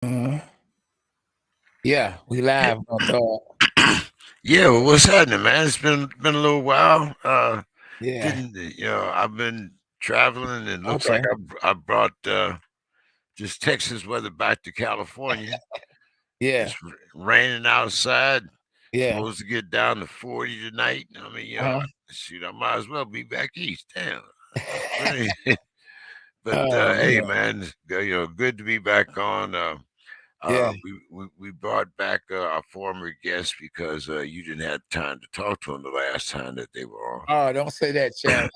Uh, yeah, we live on Dawg. Yeah, well, what's happening, man? It's been a little while. Yeah. Didn't I've been traveling, and looks like Okay. I brought just Texas weather back to California. Yeah. It's raining outside. Yeah. Supposed to get down to 40 tonight. I mean, Uh-huh. shoot, I might as well be back east. Damn. Really. But Oh hey, man. man, good to be back on. Yeah. We brought back our former guest because you didn't have time to talk to him the last time that they were on. Oh, don't say that, chat.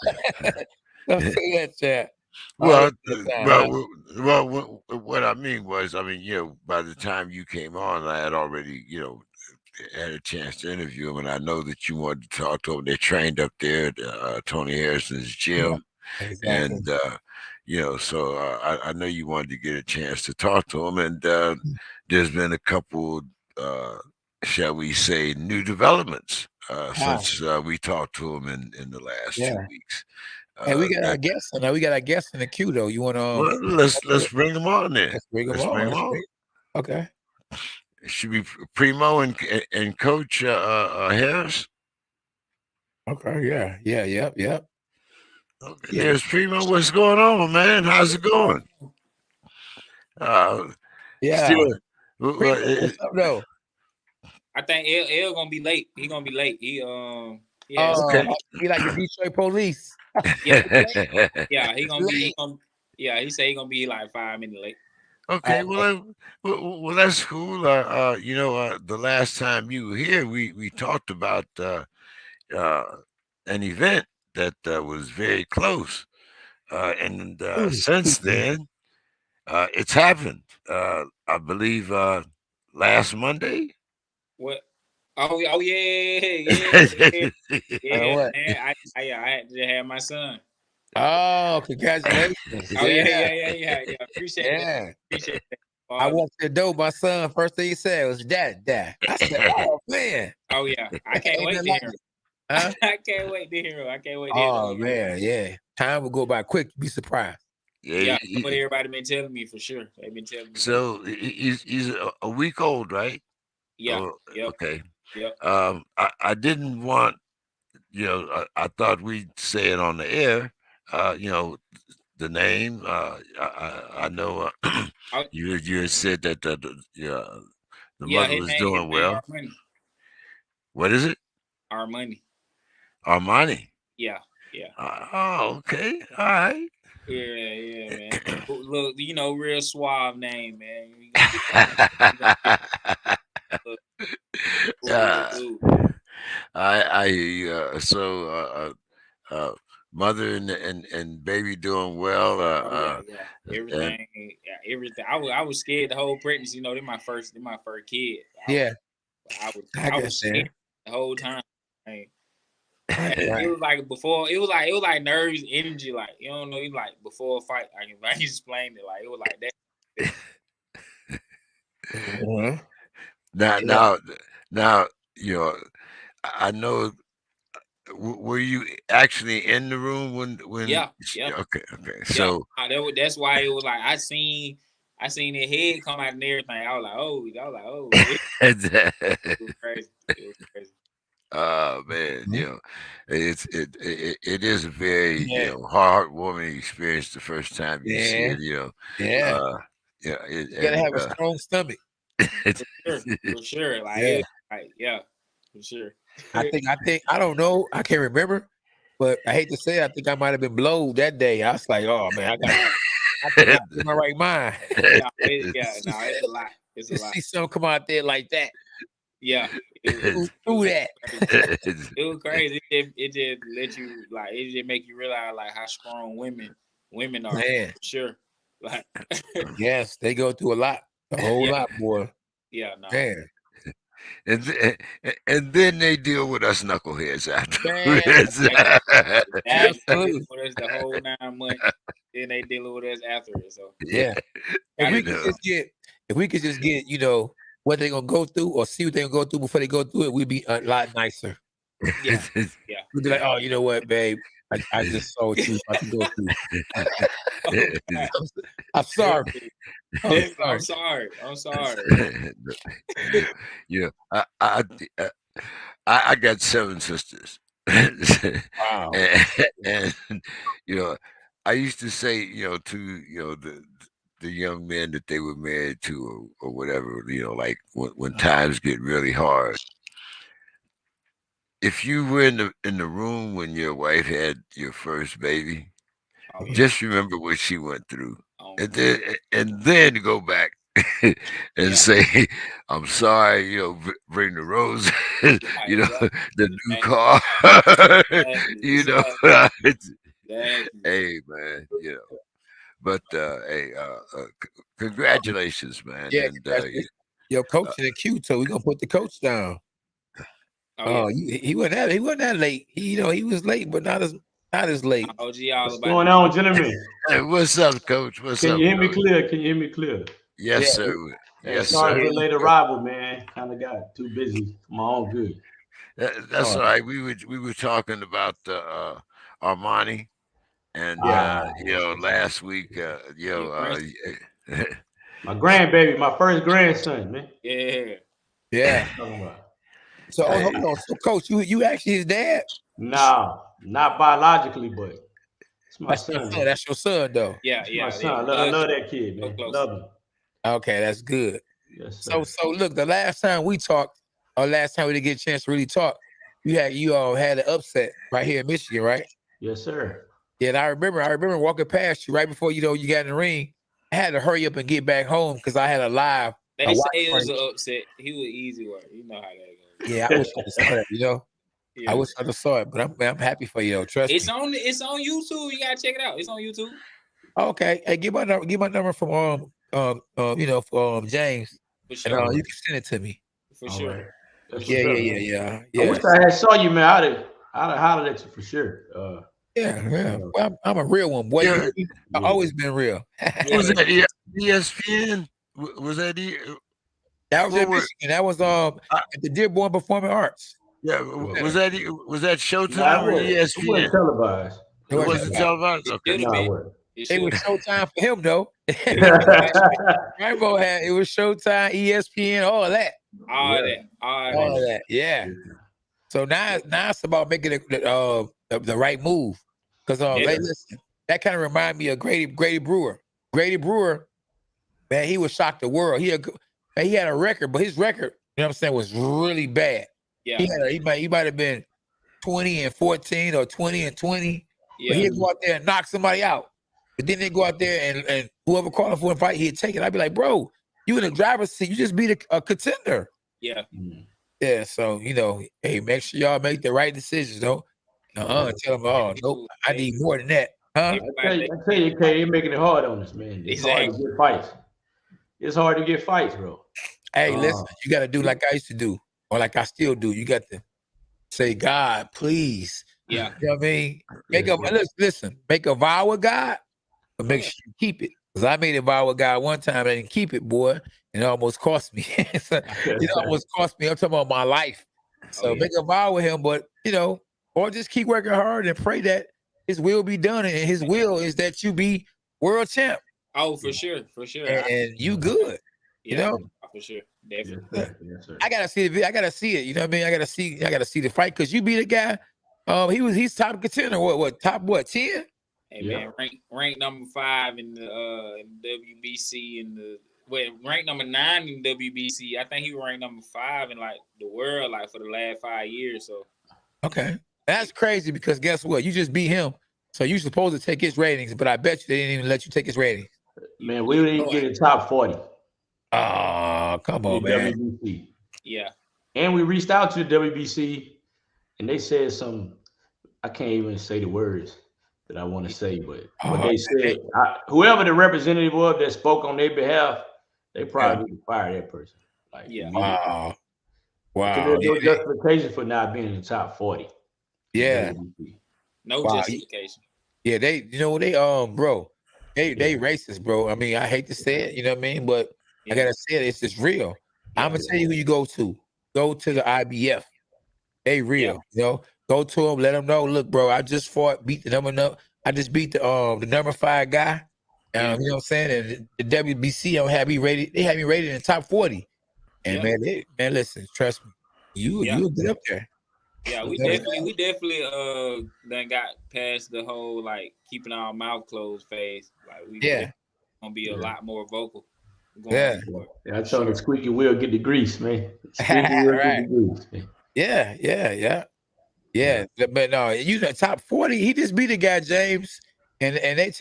Don't say that, chat. Always Well, that time, well, huh? what I mean was, by the time you came on, I had already, had a chance to interview him, and I know that you wanted to talk to him. They trained up there at Tony Harrison's Yeah. gym, Exactly. and so I know you wanted to get a chance to talk to him, and there's been a couple, uh, shall we say, new developments Ah, since we talked to him in the last two yeah. weeks. Hey, we got our That guests. Now we got our guests in the queue though. You want to Well, let's bring them on then. let's bring them Let's bring on. them Let's on. bring. Okay. It should be Primo and Coach Harris. Okay. Yeah. Yeah. Yep. Yep. Okay, Yeah. there's Primo. What's going on, man? How's it going? Uh, Yeah. still, Primo, what's up though? I think L gonna be late. He gonna be late. Yeah, Oh, okay. he like the Detroit police. yeah, yeah. Late. Yeah, he said he gonna be like 5 minutes late. Okay, Oh, well, that's cool. The last time you were here, we talked about uh, an event that was very close, and ooh, since ooh. then, it's happened. I believe last Monday. What? Oh yeah, yeah, What? man. I had to have my son. Oh, congratulations. Oh Yeah, yeah. Appreciate that. yeah. Appreciate that. I Father. walked the door. My son, first thing he said was, Dad. I said, oh, man. Oh yeah. I can't Ain't wait nothing to like hear him. it. Huh? I can't wait to hear him. I can't wait to hear the Oh, news. man. Yeah. Time will go by quick. Be surprised. Yeah. Yeah, what everybody been telling me for sure. They've been telling me for So he's a week old, right? yeah. Oh, Yep. okay. Yep. I didn't want, I thought we'd say it on the air. The name. I know Oh, you had said that the yeah, mother was his doing name well. Armani. What is it? Armani. Armani. Yeah, yeah. Oh, okay. All right. Yeah, man. Look, real suave name, man. You gonna get look, cool uh, dude. I hear you. Mother and baby doing well. Oh yeah. And Everything, yeah, everything. I was scared the whole pregnancy. They're my first kid. Yeah. I I was scared understand. the whole time. Like, Right, it right. was like before. It was like nerves, energy. Like you don't know. It like before a fight. I can explain it. Like it was like that. Mhm. now, Yeah. now, now, you know, I know. Were you actually in the room when? Yeah, yeah. Okay, okay. Yeah, So that's why it was like I seen their head come out and everything. It was crazy. It was crazy. oh man, Mhm. it is a very Yeah. heartwarming experience the first time you see Yeah. it. Yeah. Uh, yeah, You gotta and have a strong stomach. For sure. Yeah. Yeah, for sure. I don't know. I can't remember, but I hate to say it, I think I might have been blowed that day. I was like, oh man, I cannot be in my right mind. No, it's a lot. It's a Just lot. see something come out there like that. Yeah, it Do was that. crazy. It was crazy. It just let you like it just make you realize like how strong women are Man. for sure. Like Yes, they go through a lot. A whole yeah, lot, boy. yeah, no. Man. and then they deal with us knuckleheads Man. afterwards. Exactly. They deal Absolutely. with us the whole 9 months. Then they dealing with us after it. So Yeah. If gotta we be could No. just get, if we could just get, what they're gonna go through or see what they're gonna go through before they go through it, we'd be a lot nicer. yeah, yeah, We'd be like, yeah. oh, you know what, babe? I just saw what you was about to go through. Oh God. I'm sorry. I'm sorry. Yeah, I got 7 sisters. Wow. and I used to say, to the young men that they were married to or whatever, like when times get really hard. If you were in the room when your wife had your first baby, just remember what she went through, and then go back and say, "I'm sorry." Bring the roses. The new car. Hey man, But hey, congratulations, man. Yeah, And your coach in the queue, so we're gonna put the coach down. Oh, he wasn't that late. He was late, but not as late. OG all What's about going on, gentlemen? hey, what's up, Coach? What's Can up? you hear me Coach? clear? Can you hear me clear? Yes, Yeah. sir. Hey, Yes, sorry sir. for the late arrival, man. Kind of got too busy for my own good. That's all right. We were talking about Armani, and last week, My grandbaby, my first grandson, man. Yeah. So hold on. So coach, you actually his dad? No, not biologically, but it's my That's son. your son. That's your son, though. Yeah. My son. I love that kid, man. Love him. Okay, that's good. Yes, sir. So look, the last time we talked, or last time we didn't get a chance to really talk, you all had an upset right here in Michigan, right? Yes, sir. Yeah, and I remember walking past you right before you got in the ring. I had to hurry up and get back home because I had a live. They say it was an upset. He was easy work. You know how that goes. Yeah, I wish I saw that. Yeah. I wish I saw it, but I'm happy for you. Trust me. It's on YouTube. You gotta check it out. It's on YouTube. Okay, hey, give my number from James, For sure. and you can send it to me. For sure. Right. Yeah. I wish I had saw you, man. I'd have hollered at you for sure. Yeah. Well, I'm a real one, boy. Yeah. I've always been real. Was that ESPN? Was that That was in Michigan. That was at the Dearborn Performing Arts. Yeah, was that Showtime No, or it ESPN? wasn't televised. It wasn't televised. Okay. No, it wasn't. It was Showtime for him though. Rambo it was Showtime, ESPN, all that. All that. Yeah. So now it's about making the right move. Because hey, listen, that kind of reminds me of Grady Brewer. Grady Brewer, man, he was shocked the world. He had a record, but his record, you know what I'm saying, was really bad. Yeah. He might have been 20-14 or 20-20. Yeah. But he'd go out there and knock somebody out. But then they go out there and whoever called him for a fight, he'd take it. I'd be like, bro, you in the driver's seat. You just beat a contender. Yeah. Yeah. So, hey, make sure y'all make the right decisions, though. Tell them, nope, I need more than that. Huh? I tell you, Kay, they're making it hard on us, man. It's hard to get fights. It's hard to get fights, bro. Hey, listen, you got to do like I used to do, or like I still do. You got to say, God, please. Yeah. You know what I mean? Make a vow with God, but make sure you keep it. Because I made a vow with God one time, I didn't keep it, boy, and it almost cost me. It almost cost me. I'm talking about my life. So make a vow with him, but, or just keep working hard and pray that his will be done. And his will is that you be world champ. Oh, for sure. And you good. For sure. Definitely. Yes, sir. I gotta see it. I gotta see it. You know what I mean? I gotta see the fight because you beat a guy. He's top contender. Top 10? Hey man, ranked number 5 in the WBC ranked number 9 in WBC. I think he ranked number 5 in like the world like for the last 5 years. So okay, that's crazy because guess what? You just beat him, so you're supposed to take his ratings. But I bet you they didn't even let you take his ratings. Man, we didn't get in top 40. Oh, come on, man. WBC. Yeah. And we reached out to the WBC, and they said I can't even say the words that I want to say, but what they said, whoever the representative was that spoke on their behalf, they probably need to fire that person. Like, wow. Because there's no justification for not being in the top 40. Yeah. No justification. Yeah, they bro, they racist, bro. I mean, I hate to say it, you know what I mean? But I gotta say it, it's just real. I'm gonna tell you who you go to. Go to the IBF. They real, Go to them, let them know. Look, bro, I just beat the number 5 guy. You know what I'm saying? And the WBC don't have me rated. They have me rated in the top 40. And man, listen, trust me, you'll get up there. Yeah, we definitely then got past the whole like keeping our mouth closed phase. Like we gonna be a lot more vocal. Yeah, I told the squeaky wheel get the grease, man. Squeaky wheel get the grease, man. Yeah. But no, you know, top 40. He just beat the guy James, and they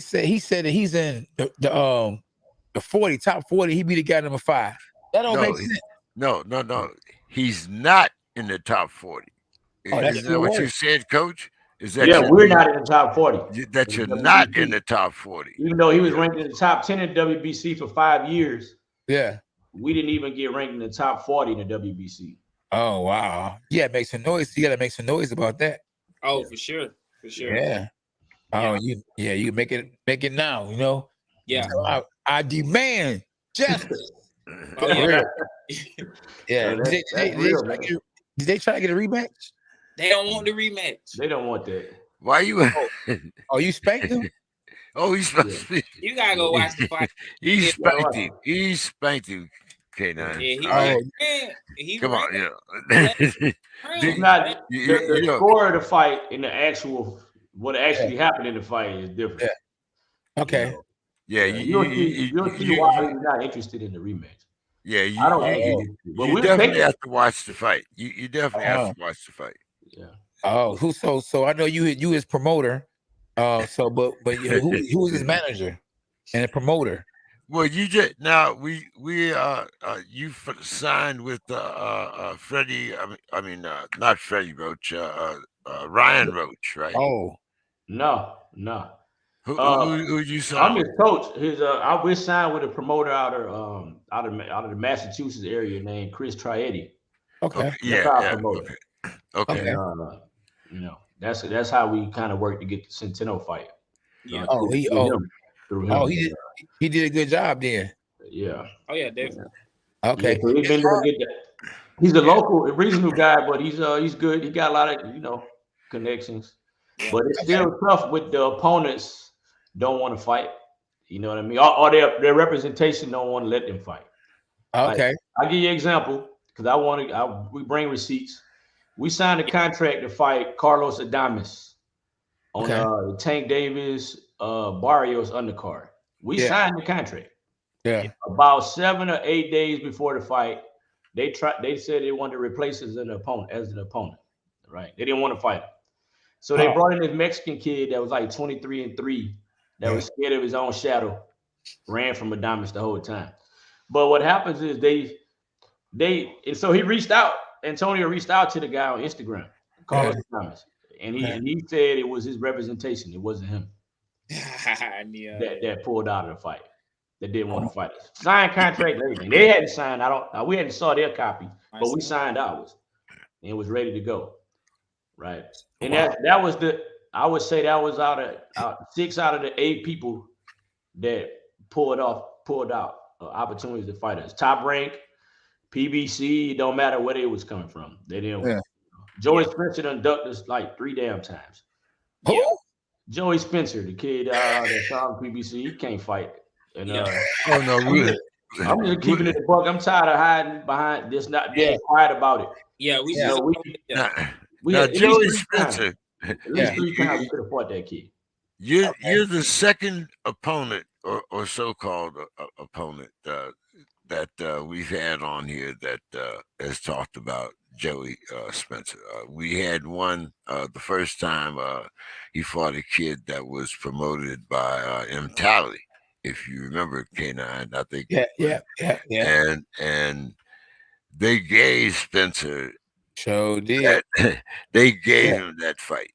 said he said that he's in the 40 top 40. He beat the guy number 5. That don't make sense. No. He's not in the top 40. Is that what you said, Coach? Is that we're not in the top 40. That you're not in the top 40. Even though he was ranked in the top 10 in WBC for 5 years. Yeah. We didn't even get ranked in the top 40 in the WBC. Oh wow. Yeah, make some noise. You gotta make some noise about that. Oh, for sure. Yeah. Oh, you make it now, you know? Yeah. So I demand justice. Yeah. Did they try to get a rematch? They don't want the rematch. They don't want that. Why you? Oh, you spanked him? Oh, he's spanked him. You gotta go watch the fight. He spanked him. He spanked him. K9. Yeah, come on, It's not the score of the fight and the actual what actually happened in the fight is different. Yeah. Okay. You'll see why he's not interested in the rematch. Yeah, I don't think you definitely have to watch the fight. You definitely have to watch the fight. Yeah. Oh, so I know you his promoter. But who was his manager and the promoter? Well, you just now we you signed with Freddie. I mean not Freddie Roach. Ryan Roach, right? Oh, no. Who you signed? I'm his coach. We signed with a promoter out of the Massachusetts area named Chris Trietti. Okay. Okay. And, that's how we kind of worked to get the Centeno fight. Yeah. He did a good job then. Yeah. Oh yeah, definitely. Okay. Yeah, so he's been able to get that. He's a local, regional guy, but he's good. He got a lot of connections. Yeah. But it's still tough with the opponents don't want to fight. You know what I mean? Or their representation don't want to let them fight. Okay. Like, I'll give you an example because we bring receipts. We signed a contract to fight Carlos Adames on Tank Davis Barrios undercard. We signed the contract. Yeah. About 7 or 8 days before the fight, they said they wanted to replace us as an opponent. Right? They didn't want to fight him. So they brought in this Mexican kid that was like 23-3, that was scared of his own shadow, ran from Adames the whole time. But what happens is and so he reached out. Antonio reached out to the guy on Instagram, Carlos Adames, and he said it was his representation. It wasn't him that pulled out of the fight. That didn't want to fight us. Signed contract, everything. They hadn't signed. We hadn't saw their copy, but we signed ours, and it was ready to go. Right, and that was I would say that was out of 6 out of the 8 people that pulled out opportunities to fight us. Top rank, PBC, it don't matter where they was coming from. They didn't. Yeah. Joey Spencer done ducked us like 3 damn times. Who? Yeah. Joey Spencer, the kid that's on PBC, he can't fight. And oh no, really? I'm just keeping it a buck. I'm tired of hiding behind this, not being quiet about it. Yeah, we had Joey Spencer. At least 3 times we could have fought that kid. You're the second opponent or so-called opponent that we've had on here that has talked about Joey Spencer. We had one the first time he fought a kid that was promoted by Untitled, if you remember, K9. I think. Yeah. And they gave Spencer. So did they gave him that fight.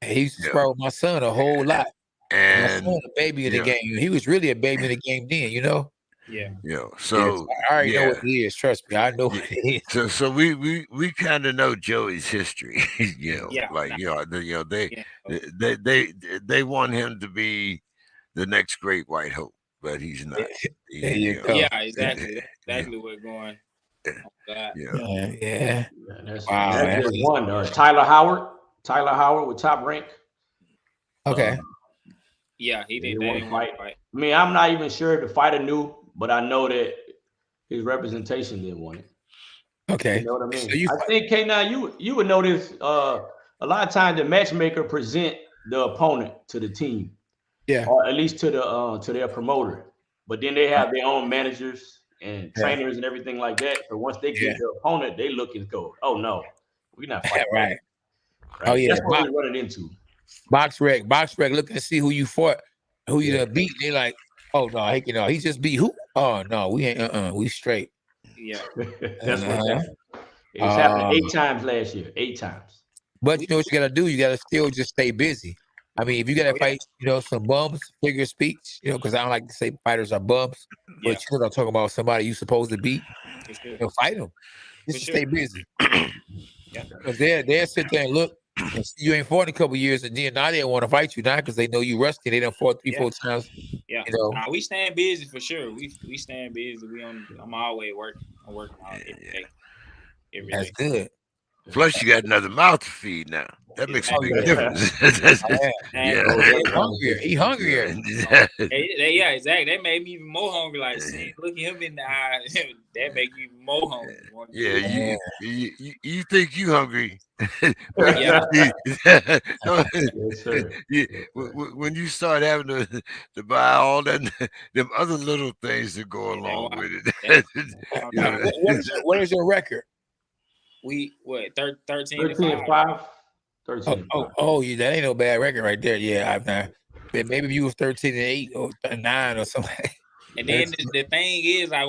He used to spar with my son a whole lot. And my son, a baby in the game. He was really a baby in the game then, you know. Yeah. So I already know what he is. Trust me, I know what he is. So we kind of know Joey's history. They want him to be the next great white hope, but he's not. There you go. Yeah, exactly. Exactly where we're going. Yeah. That's just one. Tyler Howard with Top Rank. Okay. Yeah, he They didn't. They didn't want to fight. I mean, I'm not even sure the fighter knew, but I know that his representation didn't want it. Okay. You know what I mean? So I think K9, you would notice a lot of times the matchmaker present the opponent to the team. Yeah. Or at least to their promoter. But then they have their own managers and trainers and everything like that. So once they get the opponent, they look and go, "Oh no, we're not fighting." Right. Right. Oh yeah. That's what we're running into. Box rec looking to see who you fought, who you done beat. They like, oh no, he just beat who? Oh no, we ain't we straight. Yeah. That's what happened. It's happened 8 times last year. 8 times. But you know what you gotta do? You gotta still just stay busy. I mean, if you gotta fight, some bums, figure of speech, because I don't like to say fighters are bums, but you know what I'm talking about, somebody you supposed to beat, fight them. Just to stay busy. Because they'll sit there and look and see you ain't fought in a couple years, and then now they want to fight you now because they know you rusty. They done fought 3-4 times. Yeah. We stand busy for sure. We stand busy. I'm always working. I'm working all every day. That's good. Plus, you got another mouth to feed now. That makes a big difference. He hungrier. Yeah, exactly. That made me even more hungry. Like, look at him in the eye. That make you even more hungry. You think you hungry? When you start having to buy all that, them other little things that go along with it. What is your record? We 13-5. 13-5. 13-5. Oh, yeah, that ain't no bad record right there. Yeah, I've not. Maybe if you was 13-8 or 9 or something. And then the thing is, I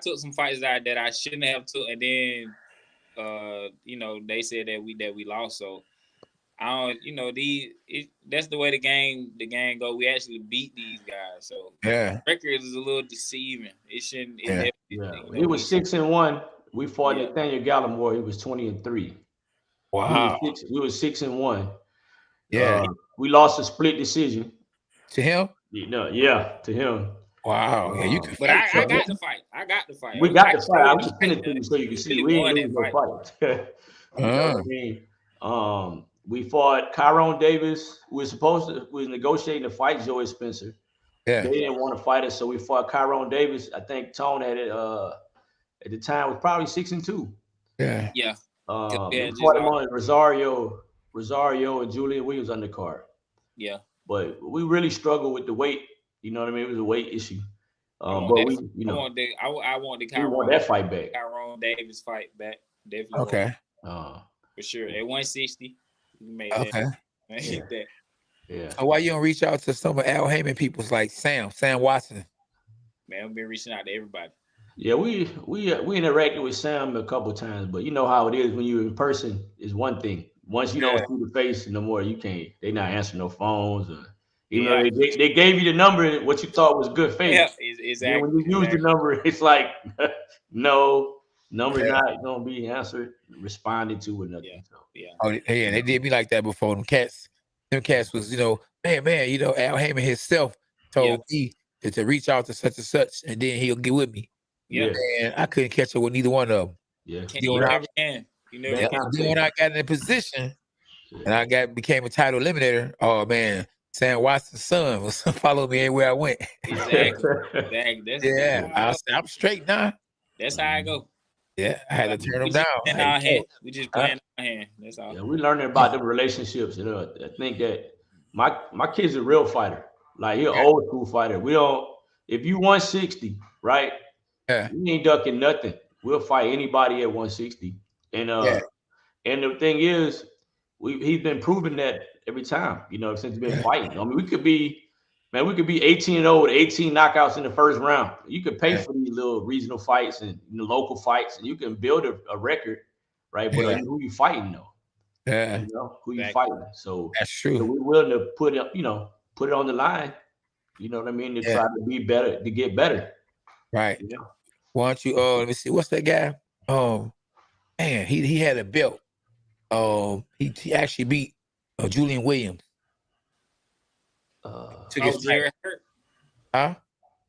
took some fights out that I shouldn't have took, and then they said that we lost. So I don't, that's the way the game go. We actually beat these guys. So record is a little deceiving. It shouldn't. He was 6-1. We fought Nathaniel Gallimore. He was 20-3. Wow. We was 6-1. Yeah. We lost a split decision. To him? To him. Wow. Yeah, you but I got the fight. I got the fight. We got the fight. I was sending it to you so you can see. We ain't lose no fight. You know what I mean? We fought Kyron Davis. We was negotiating to fight Joey Spencer. Yeah. They didn't want to fight us, so we fought Kyron Davis. I think Tone had it at the time was probably 6-2. Yeah. Yeah. We fought him on Rosario and Julian Williams undercard. Yeah. But we really struggled with the weight. You know what I mean? It was a weight issue. I want the Kyron that fight back. Kyron Davis fight back. Definitely. Okay. For sure. At 160. We made that. Yeah. So why you don't reach out to some of Al Heyman peoples like Sam Watson? Man, I've been reaching out to everybody. Yeah, we interacted with Sam a couple of times, but you know how it is when you're in person is one thing. Once you don't see the face, no more you can't. They not answering no phones, or even though they gave you the number, what you thought was good faith. Yeah, exactly. When you use the number, it's like no number's not gonna be answered, responded to, or nothing. They did me like that before. Them cats was man, Al Heyman himself told me to reach out to such and such, and then he'll get with me. Yeah. And I couldn't catch up with neither one of them. Yeah. You never can. Then when I got in a position and I became a title eliminator, oh man, Sam Watson's son was following me everywhere I went. Exactly. I'm straight now. That's how I go. Yeah, I had to turn them down. We just playing our hand. That's all. Yeah, we're learning about the relationships. I think that my kid's a real fighter. Like he's an old school fighter. We don't. If you 160, right? Yeah. We ain't ducking nothing. We'll fight anybody at 160. And and the thing is, he's been proving that every time. Since he's been fighting. I mean, we could be 18-0 with 18 knockouts in the first round. You could pay for these little regional fights and local fights, and you can build a record, right? But who you fighting though? Yeah. Who you fighting? So that's true. So we're willing to put it on the line. You know what I mean? To try to be better, to get better. Right. Yeah. Why don't you let me see, what's that guy? Man, he had a belt. He actually beat Julian Williams. Jared Hurt? Huh?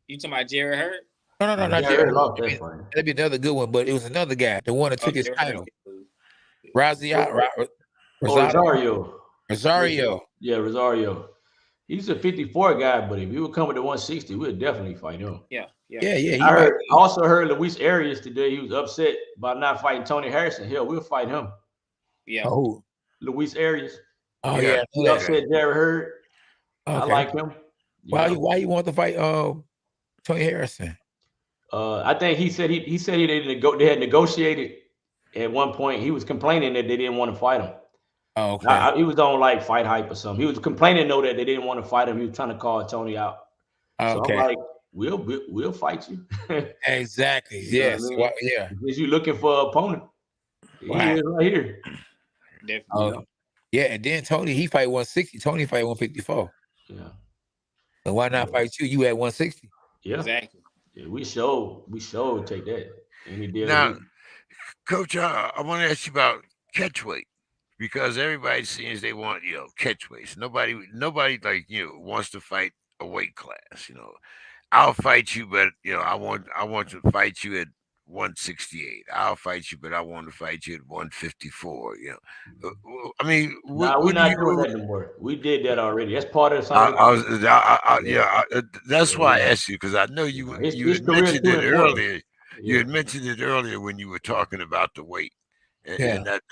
You talking about Jared Hurt? No, not Jared Hurt. That'd be another good one, but it was another guy, the one that took his title. Rosario. Yeah, Rosario. He's a 54 guy, but if he would come with the 160, we'd definitely fight him. Yeah. Yeah. He I might. also heard Luis Arias today. He was upset about not fighting Tony Harrison. Hell, we'll fight him. Yeah. Oh, Luis Arias. oh Yeah. yeah. He upset Jared Hurd. I Okay. like him. Why you want to fight Tony Harrison? I think he said they had negotiated at one point. He was complaining that they didn't want to fight him. Oh, okay. He was on like Fight Hype or something. He was complaining though that they didn't want to fight him. He was trying to call Tony out. So Okay. I'm like, we'll fight you. Exactly. You know Yes. what I mean? Well, yeah. Because you're looking for an opponent. He Right. is right here. Definitely. Yeah, and then Tony, he fight 160. Tony fight 154. Yeah. So why not fight you? You at 160. Yeah. Exactly. Yeah, we show take that any day. Now, Coach, I want to ask you about catch weight because everybody seems they want catch weights. Nobody like wants to fight a weight class. I'll fight you, but I want to fight you at 168. I'll fight you, but I want to fight you at 154. I mean, we're not doing that anymore. We did that already. That's part of the that's why I asked you because I know you had mentioned it earlier. You had mentioned it earlier when you were talking about the weight, and then that's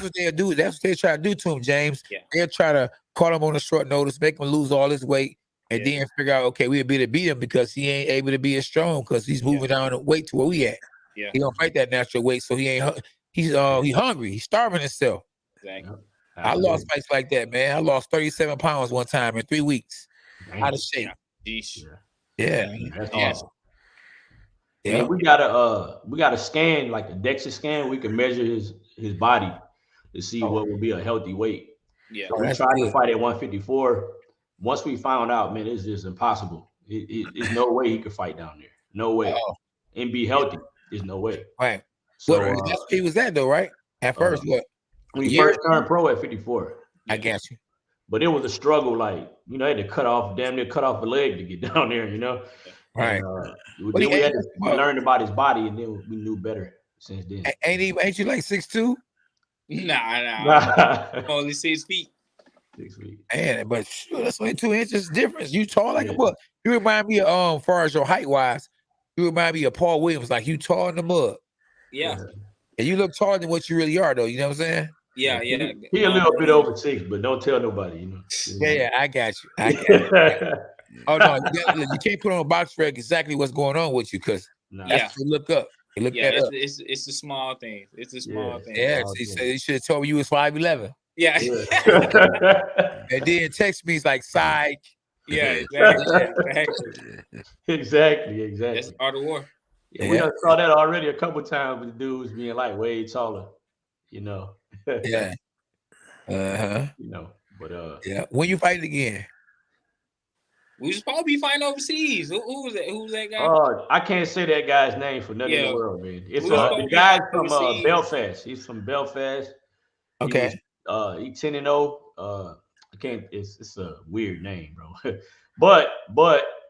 what they'll do. That's what they try to do to him, James. Yeah. They'll try to call him on a short notice, make him lose all his weight, and then figure out, okay, we'll be able to beat him because he ain't able to be as strong because he's moving down the weight to where we at. Yeah. He don't fight that natural weight, so he ain't. He's hungry. He's starving himself. Exactly. I lost fights like that, man. I lost 37 pounds one time in 3 weeks. Out of shape. Yeah. That's awesome. Yeah. And we got a scan, like a DEXA scan. We can measure his body to see what would be a healthy weight. Yeah. So we tried to fight at 154. Once we found out, man, it's just impossible. There's no way he could fight down there. No way. And be healthy. There's no way. Right. So that's where he was at though, right? At first, what? When he first turned pro at 54. I got you. But it was a struggle, like, had to damn near cut off a leg to get down there, Right. And, then we had to learn about his body, and then we knew better since then. Ain't you like 6'2"? Nah. Only 6 feet. 6 feet. Man, but that's only 2 inches difference. You tall like a book. You remind me of far as your height wise, you remind me of Paul Williams, like you tall in the mud. Yeah. And you look taller than what you really are, though. You know what I'm saying? Yeah. He a little bit over 6, but don't tell nobody, Yeah, I got you. Oh no, you can't put on a box rec exactly what's going on with you because that's what you look up. You look that up. It's the small things. It's the small things. Yeah, he said he should have told me you was 5'11". Yeah. And then text me, he's like, psych. Yeah, exactly. That's part of war. Yeah, we saw that already a couple times with dudes being like way taller, Yeah. But yeah. When you fight again? We supposed to be fighting overseas. Who was that? Who's that guy? I can't say that guy's name for nothing in the world, man. It's the guy from Belfast. He's from Belfast. Okay. He's 10-0. I can't. It's a weird name, bro. but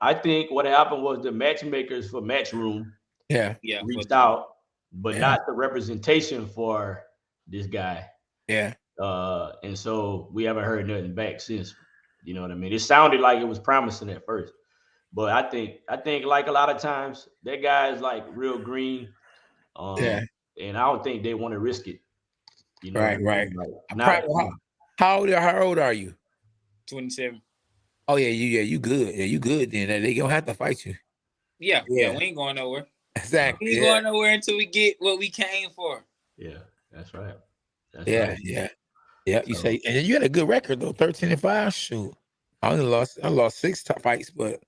I think what happened was the matchmakers for Matchroom reached out, but not the representation for this guy. Yeah. And so we haven't heard nothing back since. You know what I mean? It sounded like it was promising at first, but I think like a lot of times that guy is like real green. And I don't think they want to risk it. Right. Like, how old are you? 27. Oh yeah, you good. Yeah, you good then. They gonna have to fight you. Yeah, we ain't going nowhere. Exactly. We ain't going nowhere until we get what we came for. Yeah, that's right. Yeah. You say, and you had a good record though, 13-5. Shoot, I lost 6 top fights, but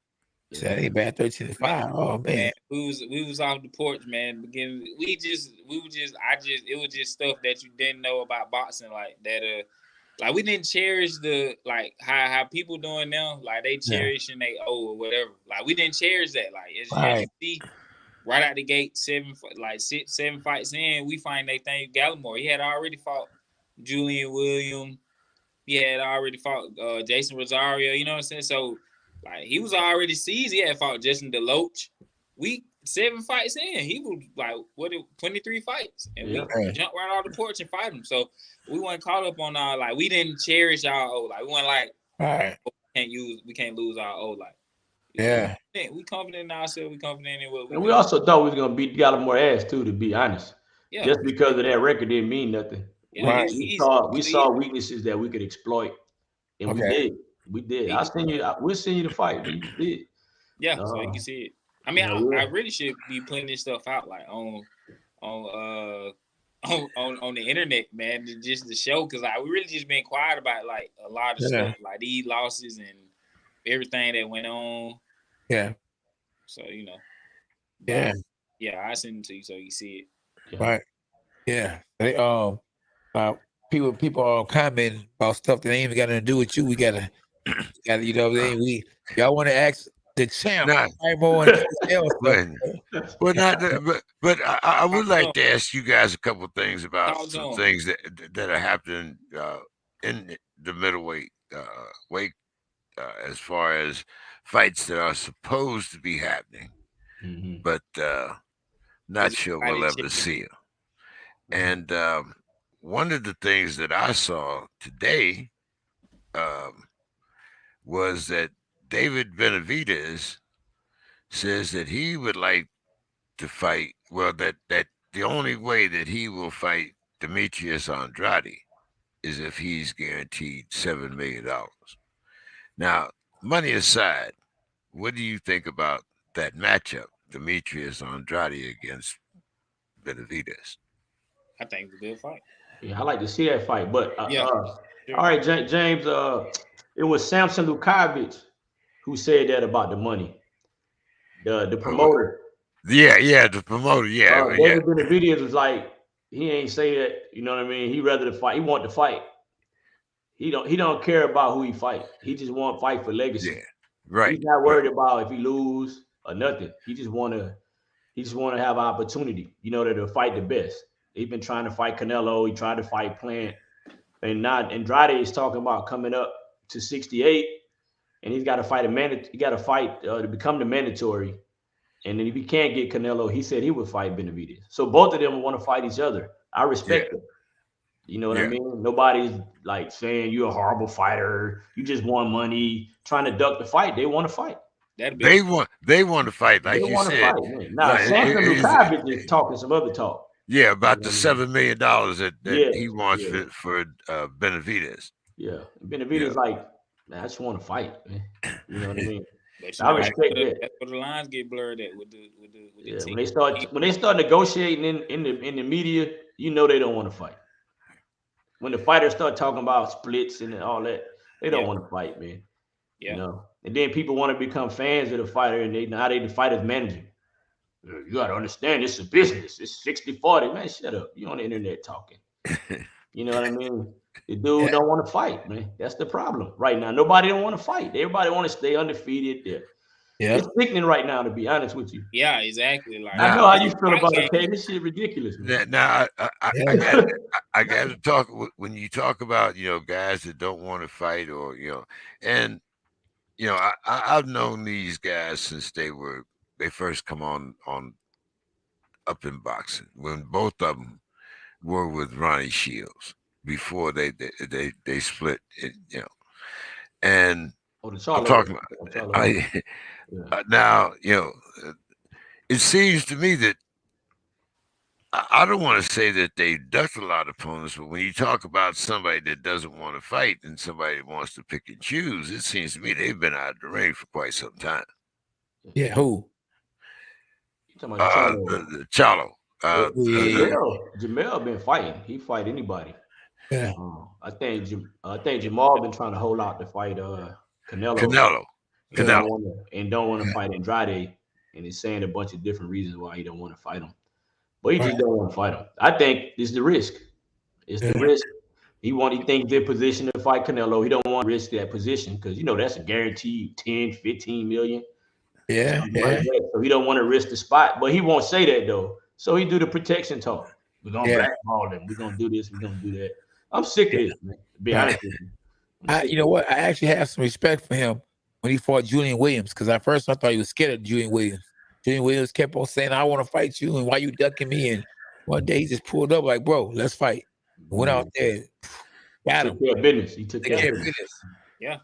that ain't bad. 13-5. Oh man, we was off the porch, man. Beginning, it was just stuff that you didn't know about boxing, like that. Like we didn't cherish the how people doing now, like they cherishing they or whatever. Like we didn't cherish that. Like as you see, right out the gate, 7 fights in, we find Nathan Gallimore. He had already fought Julian Williams. He had already fought Jason Rosario. You know what I'm saying? So like he was already seasoned. He had fought Justin DeLoach. We 7 fights in, he was like 23 fights, and we jumped right off the porch and fight him. So we weren't caught up on our we didn't cherish our old we weren't like we can't lose our old life. We confident in ourselves. We confident in what we. And we also thought we was gonna beat Gallimore ass too, to be honest. Yeah. Just because of that record didn't mean nothing. Yeah, we saw weaknesses that we could exploit, and we did. We did. We'll send you the fight. We did. Yeah, so you can see it. I mean, I really should be putting this stuff out on the internet, man, just to show, because we really just been quiet about like a lot of stuff, like these losses and everything that went on. Yeah. So I send it to you so you see it. Right. Yeah. They people are commenting about stuff that ain't even got nothing to do with you. We gotta y'all want to ask the champ. But I would like to ask you guys a couple of things about some things that are happening in the middleweight weight as far as fights that are supposed to be happening, but not sure we'll ever see them. And one of the things that I saw today was that David Benavidez says that he would like to fight. Well, that the only way that he will fight Demetrius Andrade is if he's guaranteed $7 million. Now, money aside, what do you think about that matchup, Demetrius Andrade against Benavidez? I think it's a good fight. Yeah, I like to see that fight. But all right, James. It was Samson Lukavic who said that about the money. The promoter. Yeah, the promoter. David Benavidez was like, he ain't say that. You know what I mean? He rather to fight. He want to fight. He don't care about who he fight. He just want to fight for legacy. Yeah, right. He's not worried about if he lose or nothing. He just want to have opportunity. To fight the best. He's been trying to fight Canelo. He tried to fight Plant, and not Andrade is talking about coming up to 68, and he's got to fight He got to fight to become the mandatory. And then if he can't get Canelo, he said he would fight Benavidez. So both of them want to fight each other. I respect it. You know what I mean? Nobody's like saying you're a horrible fighter. You just want money, trying to duck the fight. They want to fight. They want to fight, like you said. Now, Samson Lukavic is talking some other talk. Yeah, about the $7 million that he wants for Benavidez. Yeah, Benavidez like, man, I just want to fight, man. You know what I mean? I respect that. That's where the lines get blurred at with the team. When they start negotiating in the media, they don't want to fight. When the fighters start talking about splits and all that, they don't want to fight, man. Yeah. And then people want to become fans of the fighter, and how the fighters manage him. You got to understand, it's a business. It's 60-40. Man, shut up. You on the internet talking. You know what I mean? The dude don't want to fight, man. That's the problem right now. Nobody don't want to fight. Everybody want to stay undefeated. It's sickening right now, to be honest with you. Yeah, exactly. Like, I know how you feel about it, This shit ridiculous, man. Now, I got to talk, when you talk about, guys that don't want to fight or, and, I've known these guys since they first come on up in boxing, when both of them were with Ronnie Shields before they split it, and I'm talking about now, it seems to me that I don't want to say that they ducked a lot of opponents, but when you talk about somebody that doesn't want to fight and somebody that wants to pick and choose, it seems to me they've been out of the ring for quite some time. Yeah, who? The Charlo. Jamel been fighting. He fight anybody. Yeah. I think Jamal been trying to hold out to fight Canelo. Don't want to fight Andrade, and he's saying a bunch of different reasons why he don't want to fight him. But he just don't want to fight him. I think it's the risk. It's the risk. He thinks they're positioned to fight Canelo. He don't want to risk that position because that's a guaranteed 10, 15 million. Yeah. So he don't want to risk the spot, but he won't say that though. So he do the protection talk. We're gonna blackball them. We're gonna do this. We're gonna do that. I'm sick of this, man. To be honest with you. You know what? I actually have some respect for him when he fought Julian Williams, because at first I thought he was scared of Julian Williams. Jimmy Williams kept on saying, "I want to fight you," and why you ducking me? And one day he just pulled up like, "Bro, let's fight." Went out there, got him. Took care of business. He took care of business. Yeah.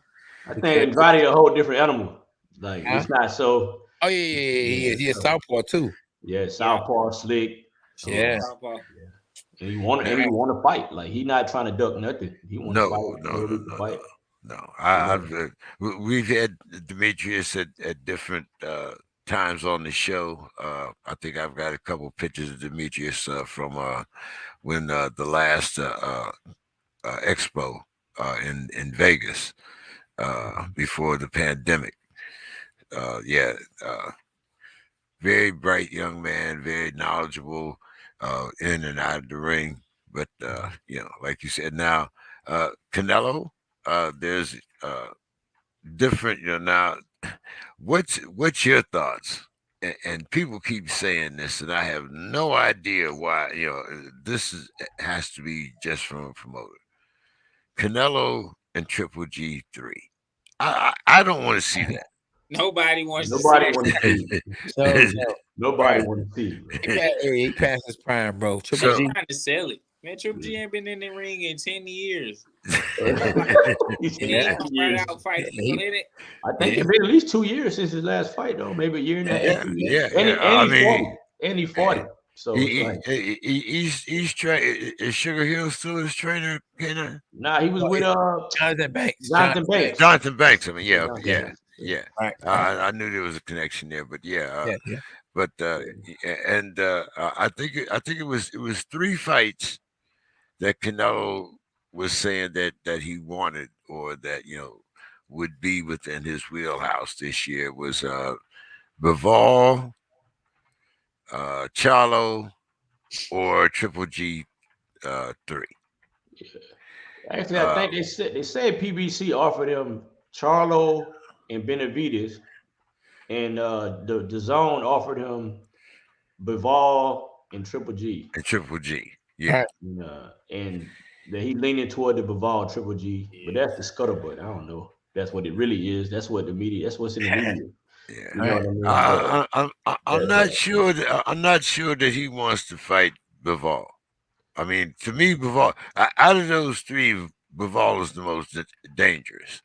I think Andrade a whole different animal. Like it's not so. Oh yeah. He is southpaw too. Yeah, southpaw, slick. Yeah. And he want to fight. Like he not trying to duck nothing. He want to fight. No. We've had Demetrius at different times on the show. I think I've got a couple pictures of Demetrius from when the last expo in Vegas before the pandemic. Very bright young man, very knowledgeable in and out of the ring. But like you said, now Canelo, there's different. Now, what's your thoughts? And people keep saying this, and I have no idea why. This has to be just from a promoter. Canelo and Triple G 3. I don't want to see that. Nobody wants to see it. Nobody wants to see it. He passed his prime, bro. Triple G trying to sell it. Man, Triple G ain't been in the ring in 10 years. I think it's been at least 2 years since his last fight, though. Maybe a year and a half. And he's 40. So he's trying. Is Sugar Hill still his trainer? Nah, he was with Jonathan Banks. Jonathan Banks. I mean, yeah. Right. I knew there was a connection there, but But I think it was 3 fights that Canelo was saying that he wanted, or that would be within his wheelhouse this year. It was Bivol, Charlo, or Triple G 3. Actually, I think they said PBC offered him Charlo and Benavidez, and the Zone offered him Bivol and Triple G. Yeah. And that he leaning toward the Bivol Triple G, but that's the scuttlebutt. I don't know. That's what it really is. That's what the media. That's what's in the media. Yeah. You know what I mean? I'm not sure. I'm not sure that he wants to fight Bivol. I mean, to me, Bivol, out of those 3, Bivol is the most dangerous.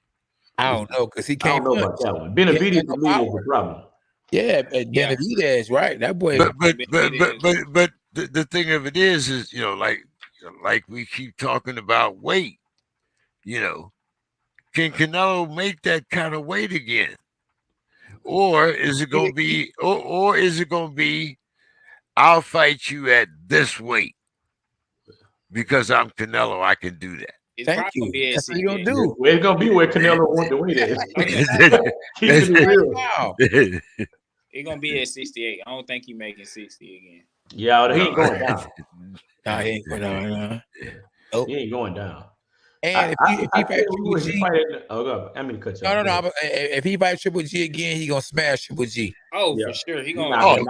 I don't know, because he can't. I don't know about that one. Benavidez to me is the problem. Yeah, Benavidez, right? That boy. But the thing of it is like we keep talking about weight. Can Canelo make that kind of weight again? Or is it going to be, or is it going to be, I'll fight you at this weight because I'm Canelo, I can do that. Thank you. That's what you gonna do. Well, it's gonna be where Canelo wants to win it. Keep it real. It's gonna be at 68. I don't think he's making 60 again. Yeah, he ain't going down. No, he ain't going down. Nope. He ain't going down. And if he fights Triple G, I'm gonna cut you. No. If he fights Triple G again, he gonna smash Triple G. Oh, for sure. He gonna He's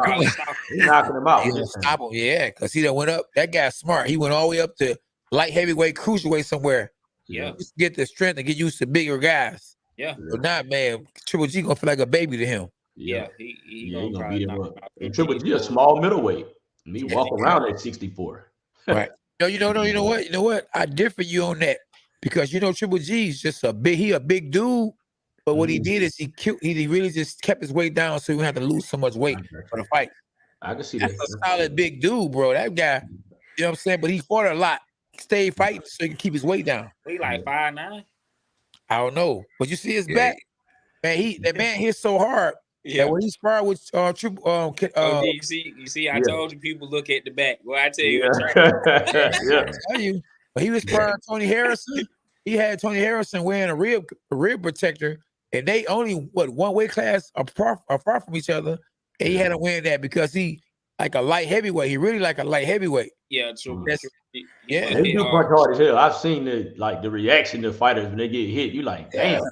knocking him out. He gonna stop him. Yeah, because he done went up. That guy's smart. He went all the way up to light heavyweight, cruiserweight somewhere. Yeah. Just get the strength and get used to bigger guys. Yeah. But not, man, Triple G gonna feel like a baby to him. Yeah. He gonna beat him up. And Triple G a small middleweight. And he walk around at 64. Right. No, you know what? I differ you on that. Because Triple G is just a big dude. But what he did is he really just kept his weight down so he wouldn't have to lose so much weight for the fight. I can see That's a solid big dude, bro. That guy, you know what I'm saying? But he fought a lot. He stayed fighting so he can keep his weight down. He like 5'9". I don't know. But you see his back? Man, that man hit so hard. Yeah, when he sparred with Triple you see, I told you people look at the back. Well, I tell you, I tell you. But he was sparring Tony Harrison. He had Tony Harrison wearing a rib protector, and they only one weight class apart from each other. And he had to win that because he like a light heavyweight. He really like a light heavyweight. Yeah, true. They do punch hard as hell. I've seen the reaction to fighters when they get hit. You like, damn.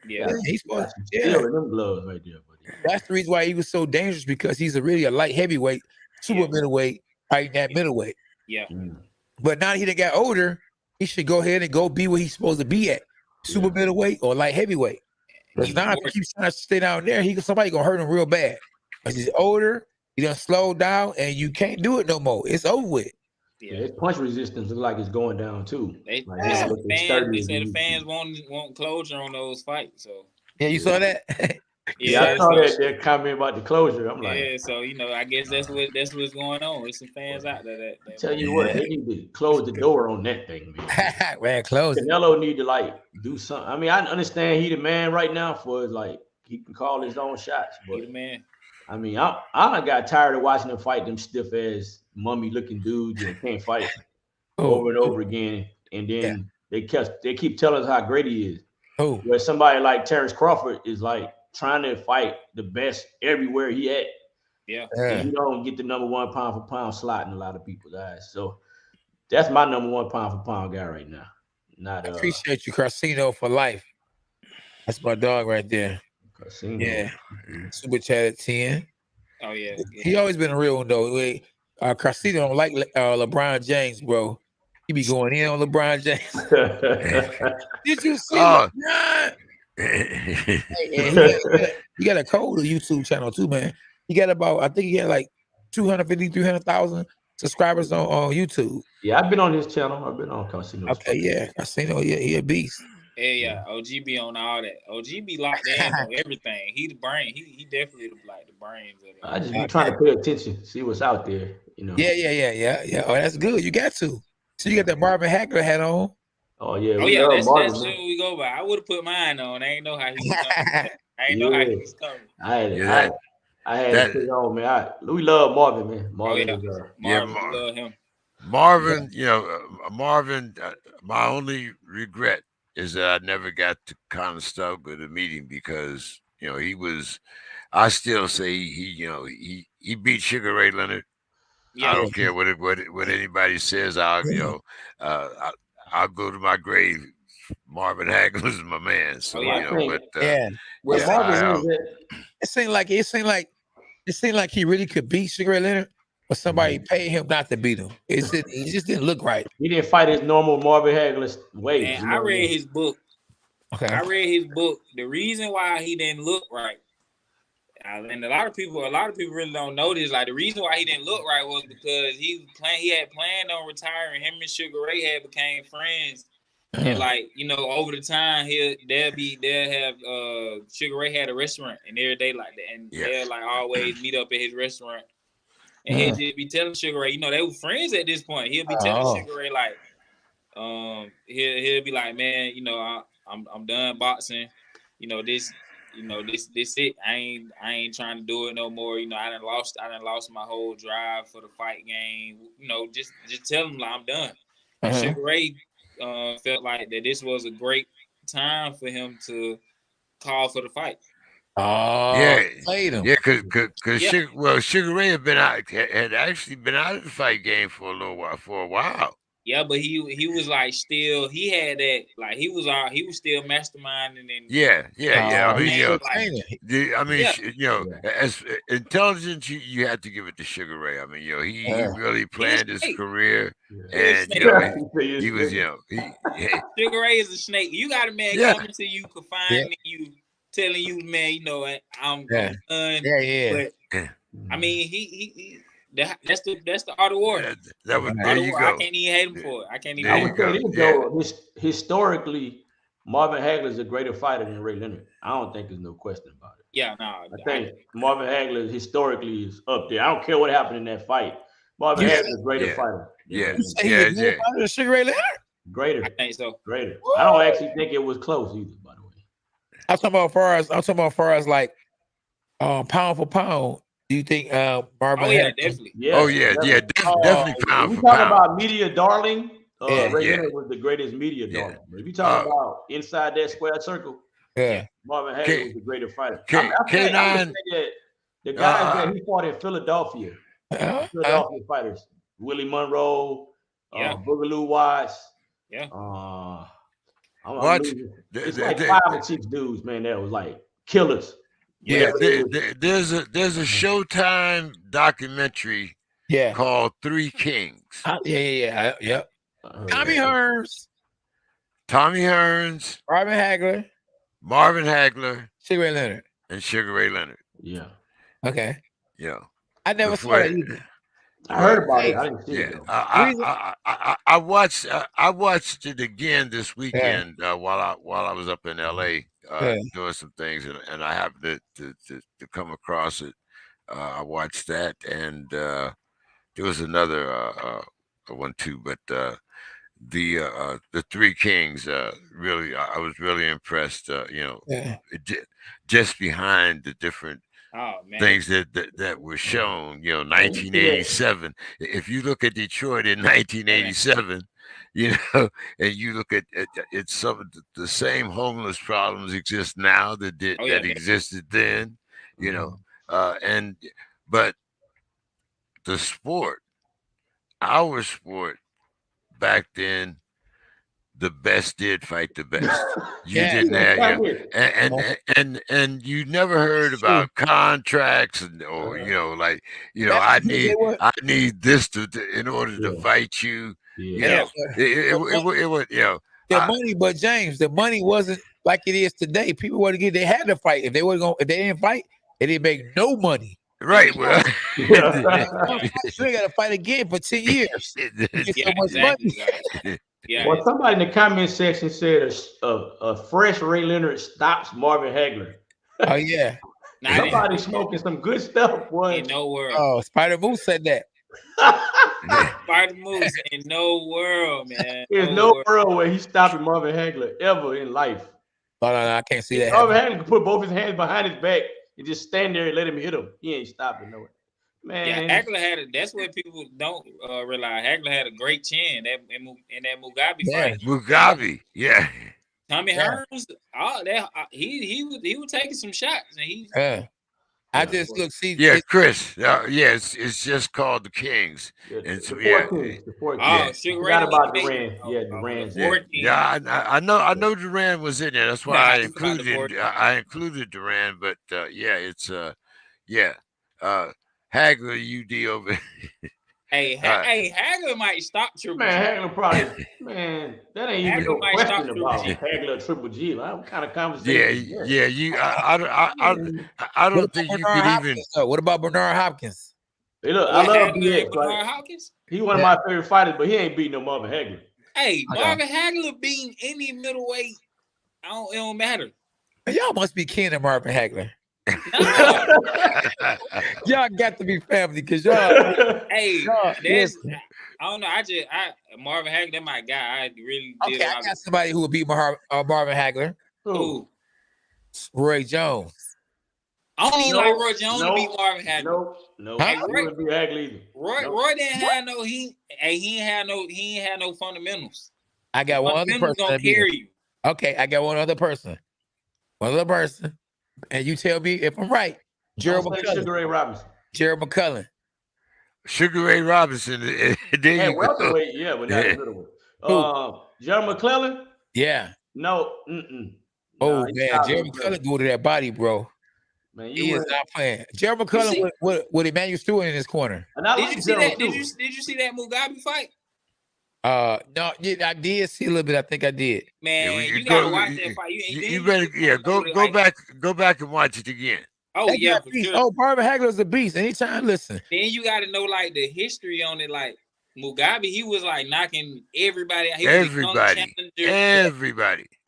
Yeah, he's supposed to them gloves right there, buddy. That's the reason why he was so dangerous, because he's really a light heavyweight, super middleweight, fighting that middleweight. Yeah. But now that he done got older, he should go ahead and go be where he's supposed to be at, super middleweight or light heavyweight. Because now if he keeps trying to stay down there, somebody gonna hurt him real bad. As he's older, he done slowed down, and you can't do it no more. It's over with. Yeah, his punch resistance looks like it's going down too. They Yeah. said the fans want closure on those fights. So yeah, you saw that. Yeah, I saw that comment about the closure. I'm like, yeah, so I guess that's what's going on. There's some fans out there that tell you what, they need to close the door on that thing, man. Man, close it. Canelo need to like do something. I mean, I understand he the man right now for like he can call his own shots, but he the man. I mean, I got tired of watching them fight them stiff ass mummy looking dudes that can't fight over and over again, and then they keep telling us how great he is. Where somebody like Terrence Crawford is like trying to fight the best everywhere he at. Yeah. And you don't get the number 1 pound for pound slot in a lot of people's eyes. So that's my number 1 pound for pound guy right now. Not I appreciate you, Casino for life. That's my dog right there. Casino. Yeah. Super chat at 10. Oh yeah. He always been a real one though. Casino don't like LeBron James, bro. He be going in on LeBron James. Did you see LeBron? He got a cold YouTube channel too, man. He got I think he had like 250, 300,000 subscribers on YouTube. Yeah, I've been on his channel. I've been on Casino. Okay, yeah. Casino, yeah, he a beast. Yeah, OG be on all that. OG be locked in on everything. He the brain. He definitely like the brains of it. I just be trying to pay attention, see what's out there, you know. Yeah. Oh, that's good. You got to. So you got that Marvin Hagler hat on. Oh yeah. That's what we go by. I would have put mine on. I ain't know how he was coming. I ain't know how he was coming. I had to put it on, man. We love Marvin, man. Marvin love him. Marvin, Marvin. My only regret is that I never got to kind of start with a meeting because he was. I still say he beat Sugar Ray Leonard. Yeah. I don't care what anybody says. I'll go to my grave. Marvin Hagler is my man. So it seemed like he really could beat Sugar Ray Leonard, but somebody paid him not to beat him. He just didn't look right. He didn't fight his normal Marvin Hagler way. And I read his book. Okay. I read his book. The reason why he didn't look right. And a lot of people really don't know this. Like the reason why he didn't look right was because he had planned on retiring. Him and Sugar Ray had became friends, and over the time they'll have Sugar Ray had a restaurant, and every day like that, and they'll like always meet up at his restaurant, and he'll just be telling Sugar Ray, they were friends at this point. He'll be telling Sugar Ray like, he'll be like, man, I'm done boxing, this it. I ain't trying to do it no more. I done lost my whole drive for the fight game. Just tell him like I'm done. Sugar Ray felt like that this was a great time for him to call for the fight. Played him. Yeah, because Sugar Ray had actually been out of the fight game for a while. Yeah, but he was like still he had that like he was still masterminding and as intelligence you had to give it to Sugar Ray. I mean, he really planned his career, and he was Sugar Ray is a snake. You got a man coming to you, confining you, telling you, man, I'm done. But I mean, he that's the art of war. There you go. I can't even hate him for it. I can't even. I would say this though. Historically, Marvin Hagler is a greater fighter than Ray Leonard. I don't think there's no question about it. Yeah, no. I think Marvin Hagler historically is up there. I don't care what happened in that fight. Marvin Hagler is a greater fighter. Sugar Ray Leonard? Greater. I think so. Greater. I don't actually think it was close either. By the way, I'm talking about far as like pound for pound. Do you think Marvin? Oh yeah, definitely. Definitely pound for pound. We talk about media darling. Ray Leonard was the greatest media darling. If you talk about inside that square circle, Marvin Hagler was the greater fighter. K9, the guys that he fought in Philadelphia, Philadelphia fighters, Willie Monroe, Boogaloo Watts. Yeah. It's like 5 or 6 dudes, man. That was like killers. Yeah, there's a Showtime documentary called Three Kings. Yeah. Tommy Hearns, Marvin Hagler, Sugar Ray Leonard. and Sugar Ray Leonard. Yeah. Okay. You know, I never saw that either. I heard about it. I didn't see it Yeah, though. I watched it again this Yeah. weekend while I was up in LA Yeah. doing some things, and I happened to come across it. I watched that, and there was another one too, but the Three Kings really, I was really impressed. You know, Yeah. just behind the different Oh man. things that were shown, you know, Yeah, you see that. 1987. If you look at Detroit in 1987, you know, and you look at it's some of the same homeless problems exist now that Oh, yeah, that existed then, you know, but the sport, our sport back then, the best did fight the best. You Yeah. didn't have, Right you know, here. and you never heard about contracts or you know, like, you know, That's because they were. I need this to in order to Yeah. fight you. You Yeah. know, Yeah. it was, you know, The money, but James, the money wasn't like it is today. People wanted to get, they had to fight. If they were going, if they didn't fight, they didn't make no money. right. Well, You got to fight again for 10 years. You get so much exactly. money. Yeah. Well, somebody in the comment section said a fresh Ray Leonard stops Marvin Hagler. Oh yeah. Nah, Somebody smoking some good stuff, boy. in no world. Oh, Spider Moose said that. Spider Moose in no world, man. There's no world where he's stopping Marvin Hagler ever in life. Oh, no, I can't see that. Marvin Hagler can put both his hands behind his back and just stand there and let him hit him. He ain't stopping nowhere. Man. Yeah, Hagler had that's what people don't realize. Hagler had a great chin in that Mugabe fight. Mugabe, yeah. Tommy Hearns, all that he was taking some shots, and he. I just look, see. Yeah, Chris. It's just called the Kings. And so, the four Kings. Forgot about Duran. Yeah, Duran. I know Duran was in there. That's why I included Duran. But it's Hagler UD over. Hey, Hagler might stop Triple G. Man, Hagler probably, that ain't even no question about Hagler Triple G. Like, what kind of conversation? I don't think you could even. What about Bernard Hopkins? Hey, look, I love BX. Bernard Hopkins? He's one of my favorite fighters, but he ain't beating no Marvin Hagler. Hey, Marvin Hagler beating any middleweight, it don't matter. Y'all must be kin to Marvin Hagler. Y'all got to be family because y'all. Hey, I don't know. Marvin Hagler, that's my guy. I really did. Okay, I got somebody who would beat Marvin Hagler. Who? Roy Jones. I don't even like Roy Jones to beat Marvin Hagler. No. Hey, Roy, be Hagler either. Roy didn't have no. He ain't had no fundamentals. I got one other person gonna carry you. Okay, I got one other person. And you tell me if I'm right. Gerald McCullen. Sugar Ray Robinson. Gerald McCullen. Sugar Ray Robinson. There you welterweight, yeah, but not middleweight. Gerald McClellan? Yeah. No. Oh, man. Gerald McCullen go to that body, bro. Man, he is not playing. Gerald McCullen with Emmanuel Stewart in his corner. Did you see that? Did you see that Mugabe fight? No, I did see a little bit. I think I did. Man, you gotta watch that fight. You better, go back and watch it again. Oh yeah, for sure. Oh, Marvin Hagler's a beast. Anytime, listen. Then you got to know like the history on it. Like Mugabe, he was like knocking everybody out. He Everybody.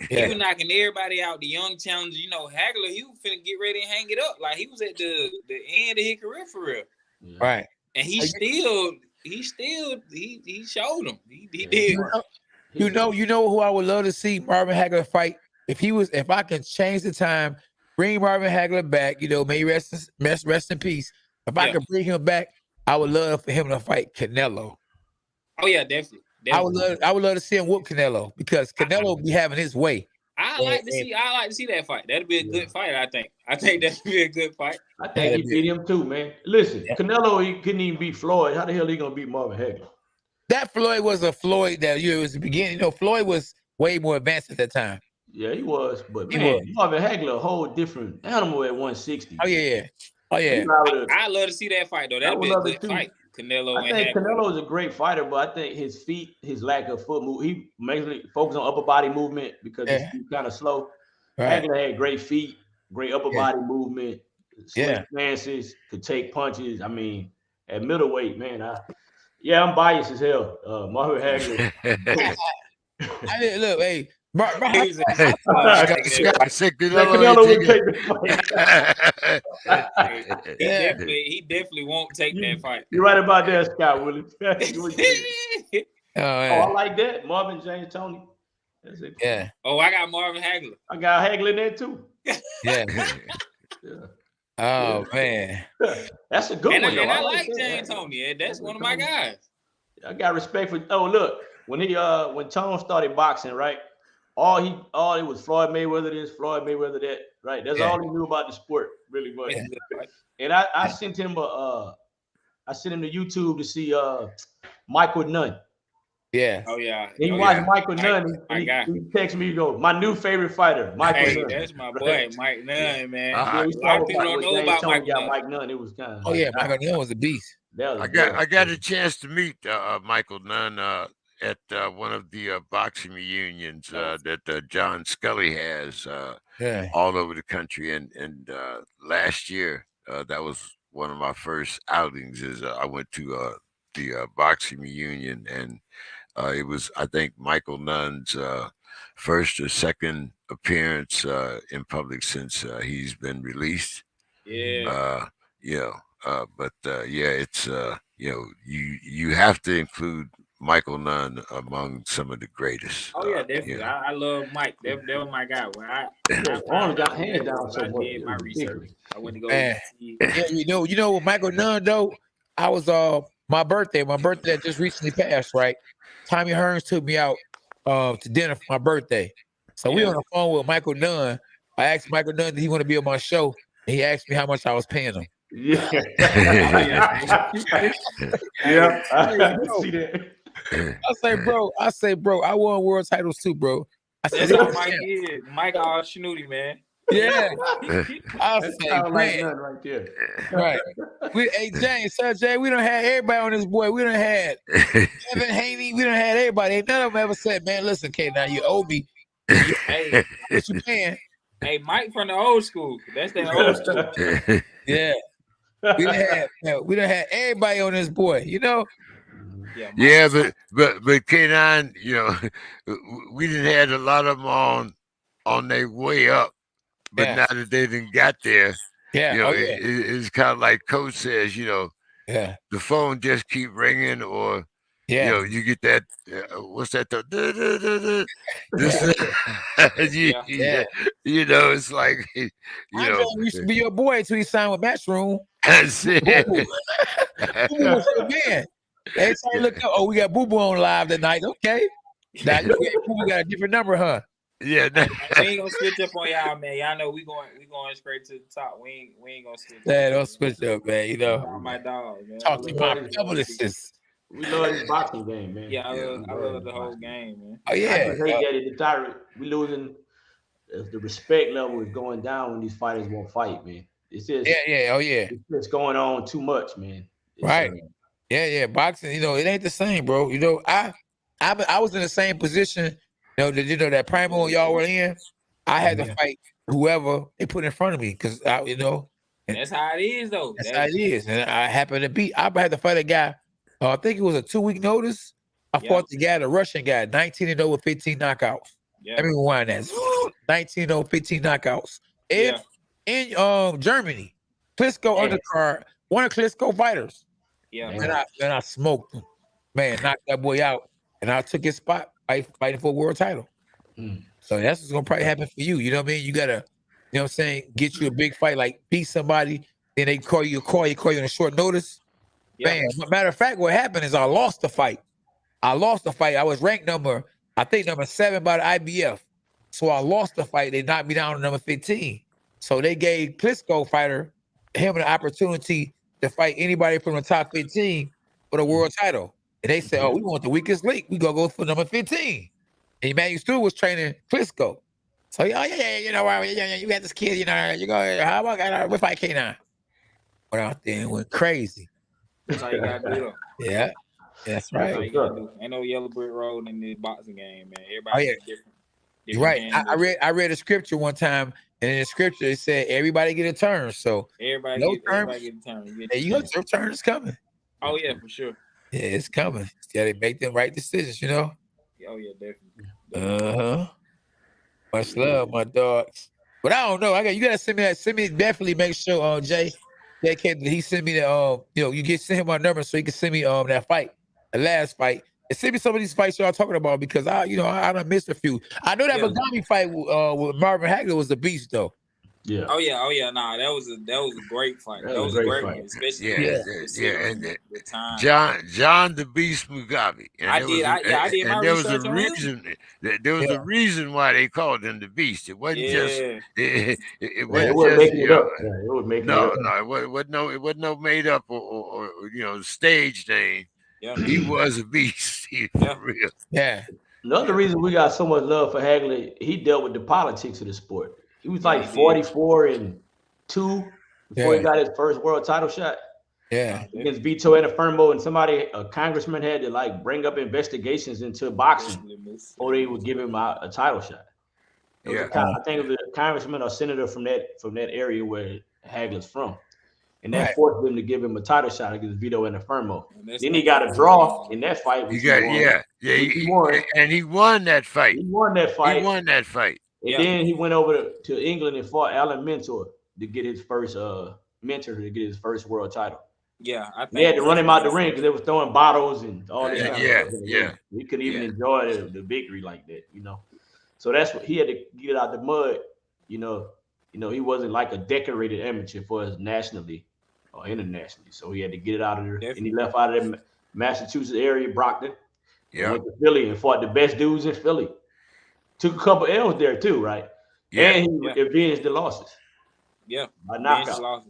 He was knocking everybody out. The young challenger, you know, Hagler, he was finna get ready and hang it up. Like he was at the end of his career for real. Right. And he showed him. He did. You know who I would love to see Marvin Hagler fight? If I can change the time, bring Marvin Hagler back, you know, may rest in peace. If I could bring him back, I would love for him to fight Canelo. Oh yeah, definitely. I would love to see him whoop Canelo because Canelo be having his way. I like to see that fight. That'd be a good fight, I think. I think that'd be a good fight. I think he beat him too, man. Listen, Canelo, he couldn't even beat Floyd. How the hell he gonna beat Marvin Hagler? That Floyd was a Floyd that it was the beginning. You know, Floyd was way more advanced at that time. Yeah, he was, but Marvin Hagler, a whole different animal at 160. Oh yeah. I love to see that fight though. That'd be a good fight. Canelo. I think Canelo is a great fighter, but I think his feet, his lack of foot move, he mainly focused on upper body movement because he's kind of slow. Right. Hagler had great feet, great upper body movement. switch stances, could take punches. I mean, at middleweight, man, I'm biased as hell. Marvin Hagler. I didn't look, hey, Scott said Canelo would take the fight. He definitely won't take that fight. You're right about that, Scott Williams. I like that. Marvin James Tony. That's it. Yeah. Oh, I got Marvin Hagler. I got Hagler in there too. Yeah. Oh man. That's a good one. And I like James Tony. That's one of my guys. I got respect for. Oh, look, when Tone started boxing, right? All it was Floyd Mayweather this, Floyd Mayweather that, right? That's all he knew about the sport, really much. And I sent him to YouTube to see Michael Nunn. Yeah. Oh yeah. He watched Michael Nunn. He texted me, he goes, "My new favorite fighter, Michael Nunn." That's my boy, Mike Nunn, man. A lot of people don't know about Mike Nunn. It was kind of. Oh yeah, Michael Nunn was a beast. I got a chance to meet Michael Nunn at one of the boxing reunions that John Scully has all over the country, and last year that was one of my first outings. Is I went to the boxing reunion, and it was, I think, Michael Nunn's first or second appearance in public since he's been released. Yeah. It's you have to include Michael Nunn among some of the greatest. Oh yeah, definitely. I love Mike. That was my guy. When I got hands down so much. Did my research. I went to go see. Yeah, you know what Michael Nunn though? I was my birthday that just recently passed, right? Tommy Hearns took me out to dinner for my birthday. So we on the phone with Michael Nunn. I asked Michael Nunn, did he want to be on my show? And he asked me how much I was paying him. Yeah. I see that. I say, bro, I won world titles too, bro. That's how Mike is. Mike all snooty, man. Yeah. I say, right there. Right. Hey, James, Sir Jay, we done had everybody on this boy. We done had Kevin Haney. We done had everybody. Ain't none of them ever said, man, listen, K, now you owe me. Hey, what you paying? Hey, Mike from the old school. That's that old school. Yeah. We done had everybody on this boy, you know? Yeah, but K9, you know, we didn't had a lot of them on their way up, but now that they didn't got there, you know, it's kind of like Coach says, you know, the phone just keep ringing, or you know, you get that what's that? You know, it's like you know, used to be your boy until he signed with Matchroom. That's it. Boo was your man. Every time you look up, oh, we got Boo Boo on live tonight. Okay. Now we got a different number, huh? Yeah. We ain't gonna switch up on y'all, man. Y'all know we going straight to the top. We ain't gonna switch. Yeah, don't switch up, man. You know. My dog, man. Talk to my publicist. We love this boxing game, man. Yeah, I love the whole game, man. Oh yeah. I just hate that we losing. The respect level is going down when these fighters won't fight, man. It's just It's just going on too much, man. Right. Yeah. Boxing, you know, it ain't the same, bro. You know, I was in the same position, that Primo y'all were in. I had to fight whoever they put in front of me because you know. And that's how it is, though. That's how it is. And I happened to be. I had to fight a guy. I think it was a 2-week notice. I fought the guy, the Russian guy, 19-0 with 15 knockouts. Yeah. Let me rewind that. 19-0, 15 knockouts. In Germany, Klitschko undercard, one of Klitschko fighters. Yeah. And I smoked him. Man, knocked that boy out. And I took his spot fighting for a world title. So that's what's gonna probably happen for you. You know what I mean? You gotta, you know what I'm saying, get you a big fight, like beat somebody, then they call you on a short notice. Man, matter of fact, what happened is I lost the fight. I was ranked number 7 by the IBF. So I lost the fight. They knocked me down to number 15. So they gave Klitschko fighter him an opportunity to fight anybody from the top 15 for the world title. And they said, we want the weakest link. We gonna go for number 15. And Emmanuel Stewart was training Klitschko. So you know, you got this kid, you know, you go, how about we fight K9? Went out there and went crazy. That's all you gotta do. Yeah, that's right. That's all you gotta do. Ain't no yellow brick road in this boxing game, man. Everybody different. You're right. I read a scripture one time, and in the scripture it said everybody get a turn. So everybody get a turn. Your turn is coming. Oh yeah, for sure. Yeah, it's coming. Yeah, they make them right decisions, you know. Oh yeah, definitely. Much love, my dogs. But I don't know. You gotta send me that. Send me definitely. Make sure Jay he sent me the you send him my number so he can send me that fight, the last fight. And send me some of these fights y'all talking about because I done missed a few. I know that Mugabe fight with Marvin Hagler was a beast though. Yeah. Oh yeah. Nah, that was a great fight. That was a great fight, especially and the time. John the Beast Mugabe. And I did my research on him. There was a reason why they called him the Beast. It wasn't just it wasn't just making it up. It was making it up. No, it wasn't no made up or stage name. Yeah. He was a beast. For real. Yeah. Another reason we got so much love for Hagler, he dealt with the politics of the sport. He was like 44-2 before he got his first world title shot. Yeah. Against Vito Antuofermo, and a congressman had to bring up investigations into boxing before they would give him a title shot. I think it was a congressman or senator from that area where Hagler's from. And that forced them to give him a title shot against Vito Antuofermo. Then he got a draw in that fight. He won. And he won that fight. And then he went over to England and fought Alan Mentor to get his first world title. Yeah, I think they had to run him out the ring because they were throwing bottles and all this kind of stuff. He couldn't even enjoy the victory like that, So that's what he had to get out the mud. He wasn't like a decorated amateur for us nationally or internationally. So he had to get it out of there. Definitely. And he left out of the Massachusetts area, Brockton. Went to Philly and fought the best dudes in Philly. Took a couple L's there too, right? Yeah. And he avenged the losses. Yeah. By knockout.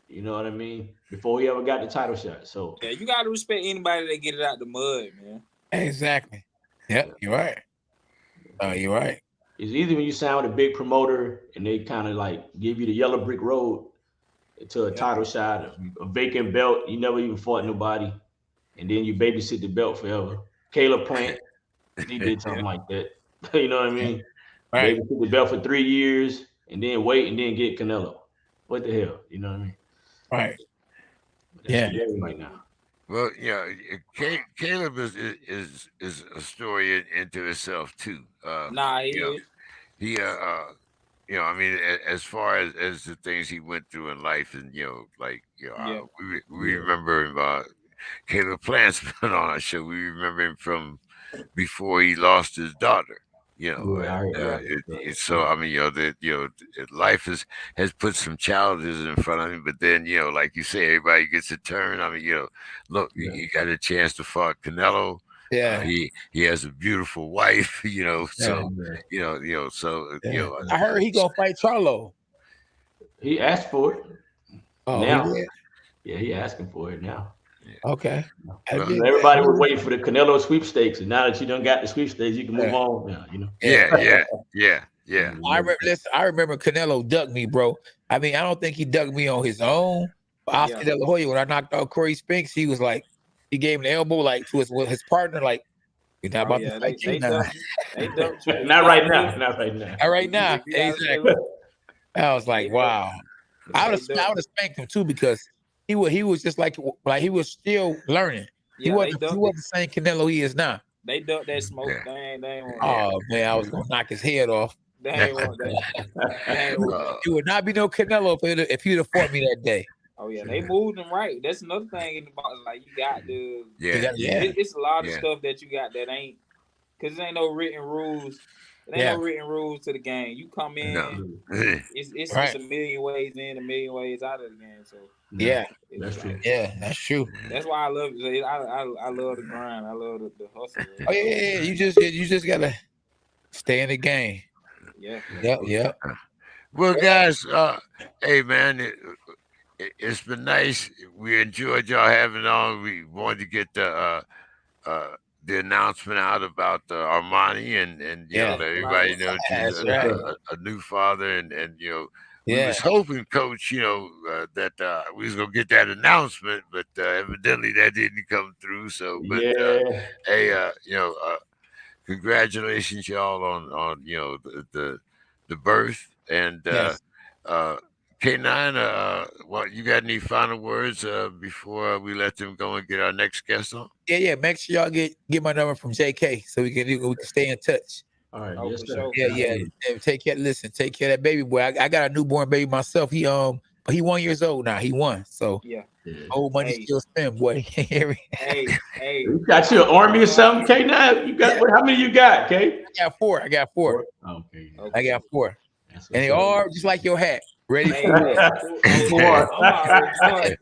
You know what I mean? Before he ever got the title shot. So you gotta respect anybody that get it out the mud, man. Exactly. Yep, you're right. You're right. It's easy when you sign with a big promoter and they kind of give you the yellow brick road to a title shot, a vacant belt. You never even fought nobody, and then you babysit the belt forever. Caleb Plant, he did something like that. You know what I mean? Right. Babysit the belt for 3 years and then wait and then get Canelo. What the hell? You know what I mean? Right. Right now. Well, Caleb is a story into itself too. I mean, as far as the things he went through in life, and we remember him. Caleb Plant's been on our show. We remember him from before he lost his daughter. So I mean, life has put some challenges in front of him, but then like you say, everybody gets a turn. I mean, look, he got a chance to fight Canelo. Yeah, he has a beautiful wife. So I heard he gonna fight Charlo. He asked for it. Oh, now, he asking for it now. Okay. Everybody was waiting for the Canelo sweepstakes, and now that you done got the sweepstakes, you can move on now. Yeah. I remember Canelo ducked me, bro. I mean, I don't think he ducked me on his own. Oscar De La Hoya, when I knocked out Corey Spinks, he was like, he gave him the elbow to his partner, like, you're not about to fight you now. Not right now. Not right now. Exactly. I was like, wow. I would have spanked him too because he was just like he was still learning. He wasn't the same Canelo he is now. They ducked that smoke. They ain't want oh man, I was gonna knock his head off. They ain't want that. It would not be no Canelo if he'd have fought me that day. Oh yeah, they moved him right. That's another thing in the box. Like you got the It's a lot of stuff that you got that ain't because there ain't no written rules. There ain't no written rules to the game. You come in, it's just a million ways in, a million ways out of the game. So that's true. Yeah, that's true. That's why I love it. I love the grind. I love the hustle. Oh yeah. You just gotta stay in the game. Yeah. Well, guys, hey man, it's been nice. We enjoyed y'all having on. We wanted to get the announcement out about Armani and let everybody know she's a new father and we was hoping, Coach, that we was gonna get that announcement, but evidently that didn't come through. So, but hey, congratulations, y'all, on the birth and Yes. K9. What you got? Any final words before we let them go and get our next guest on? Yeah. Make sure y'all get my number from JK so we can stay in touch. All right, Oh, yes, for sir. sure. Yeah. Take care. Listen, take care of that baby boy. I got a newborn baby myself. But he 1 years old now. He 1. So Yeah. old money Hey. still spent, boy. Hey. You got you an army or something, K9? You got how many you got, K? I got 4. Okay. I got 4. That's And they what's up. are just like your hat, ready Hey, for war. I'm already knowing.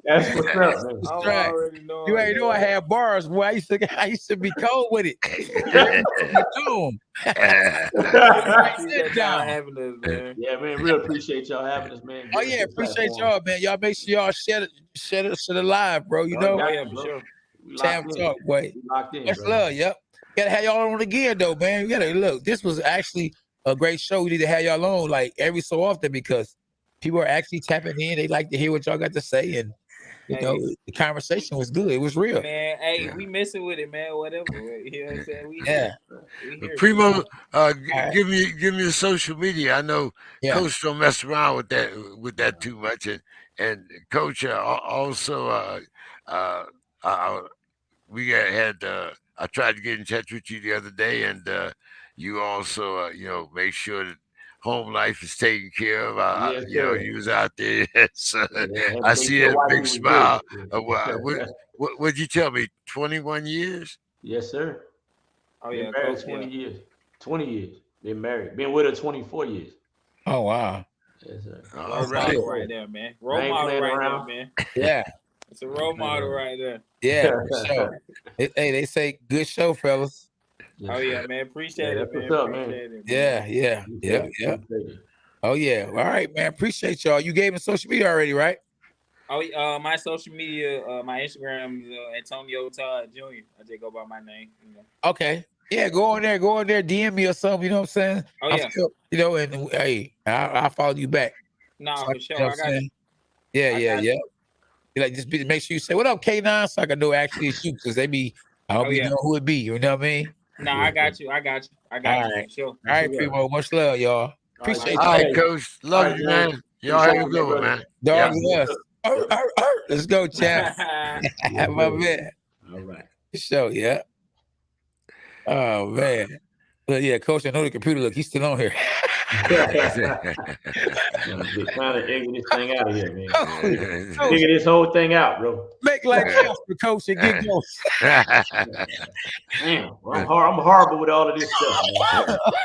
That's what's up, man. That's I'm right. already knowing. You ain't know I had bars, boy. I used to be cold with it. Appreciate y'all having us, man. Yeah, man. Real appreciate y'all having us, man. Oh yeah, appreciate y'all, man. Y'all make sure y'all share the live, bro. You know, Oh yeah, for sure. Champ Talk, boy. We locked in, Much bro. love, yep. Gotta have y'all on again though, man. You gotta look. This was actually a great show. We need to have y'all on like every so often because people are actually tapping in. They like to hear what y'all got to say, and you know the conversation was good. It was real. Man, hey, we messing with it, man. Whatever. You know what I'm saying? We here. Primo, give me the social media. I know Coach don't mess around with that too much, and Coach also we had I tried to get in touch with you the other day, and you also make sure that home life is taken care of. Yes, You was out there. So I make see sure that wifey big was smile. good. What'd you tell me? 21 years? Yes, sir. Oh Been yeah, married Coach, 20 years. 20 years. Been married. Been with her 24 years. Oh wow. Yes, sir. All role model right there, man. Role model right there, man. Yeah. It's a role model right there. Yeah, for sure. Hey, they say good show, fellas. Oh yeah, man. Appreciate it, man. What's up, Appreciate man. it. Yeah. Oh yeah. All right, man. Appreciate y'all. You gave him social media already, right? Oh, my social media, my Instagram is Antonio Todd Jr. I just go by my name. Okay. Yeah, go on there, DM me or something. You know what I'm saying? Oh yeah. And hey, I'll follow you back. Nah, so, for sure. I got you. Yeah. You like just make sure you say what up, K9, so I can know actually it's you because I don't know who it be. You know what I mean? Nah, I got you. All right. For sure. All right, Primo. Much love, y'all. Appreciate you. All right, Coach. Love you, man. Y'all have a good one, man. Dog us. Let's go, champ. My man. All right. Show, yeah. Oh man. But yeah, Coach, I know the computer. Look, he's still on here. Trying to figure this thing out of here, man. Figure this whole thing out, bro. Make life for Coach and get going. Damn, well, I'm horrible with all of this stuff,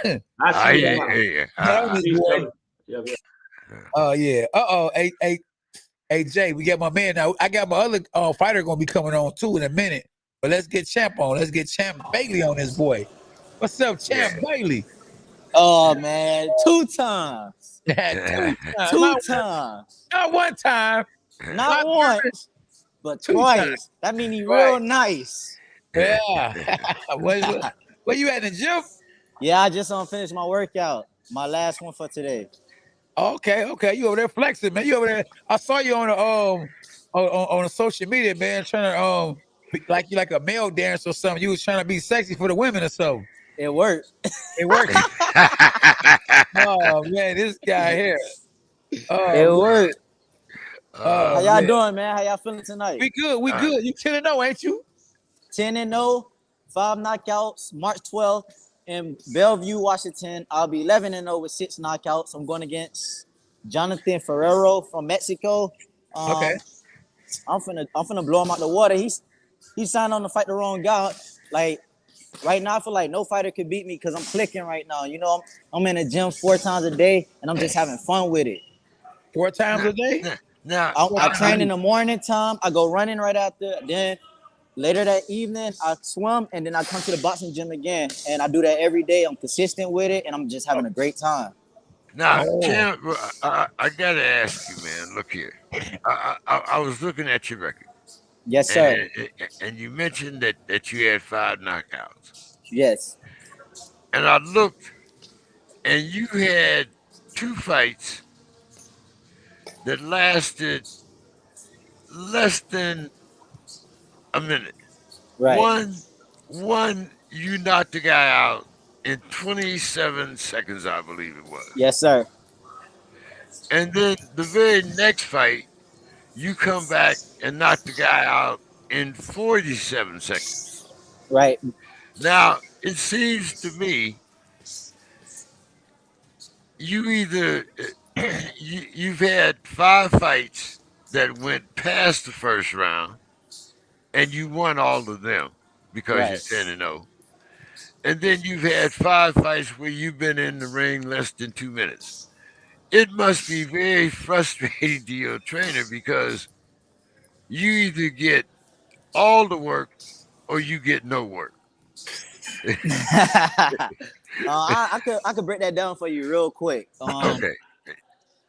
man. I see Hey, Jay, we got my man now. I got my other fighter gonna be coming on too in a minute. But let's get Champ on. Let's get Champ Bailey on this boy. What's up, Champ Bailey? Oh man, 2 times. 2 times. Not one time. Not once, but twice. That means he real nice. Yeah. Where you at in the gym? Yeah, I just finished my workout. My last one for today. Okay. You over there flexing, man. You over there. I saw you on the social media, man, trying to like you like a male dance or something. You was trying to be sexy for the women or something. It worked. It worked. Oh man, this guy here. It worked. How y'all doing, man? How y'all feeling tonight? We good. You 10-0, ain't you? 10-0, 5 knockouts, March 12th in Bellevue, Washington. I'll be 11-0 with 6 knockouts. I'm going against Jonathan Ferrero from Mexico. Okay. I'm finna blow him out the water. He's signed on to fight the wrong guy. Like right now, I feel like no fighter could beat me because I'm clicking right now. You know, I'm in the gym 4 times a day and I'm just having fun with it. 4 times a day? I train in the morning time. I go running right after. Then later that evening, I swim and then I come to the boxing gym again. And I do that every day. I'm consistent with it and I'm just having a great time. Now, Champ, I gotta ask you, man. Look here. I was looking at your record. Yes, sir. And you mentioned that you had 5 knockouts. Yes. And I looked, and you had 2 fights that lasted less than a minute. Right. One you knocked the guy out in 27 seconds, I believe it was. Yes, sir. And then the very next fight, you come back and knock the guy out in 47 seconds. Right. Now, it seems to me you either you've had 5 fights that went past the first round and you won all of them because you're Right. 10-0. And then you've had 5 fights where you've been in the ring less than 2 minutes. It must be very frustrating to your trainer because you either get all the work or you get no work. I could break that down for you real quick. Okay.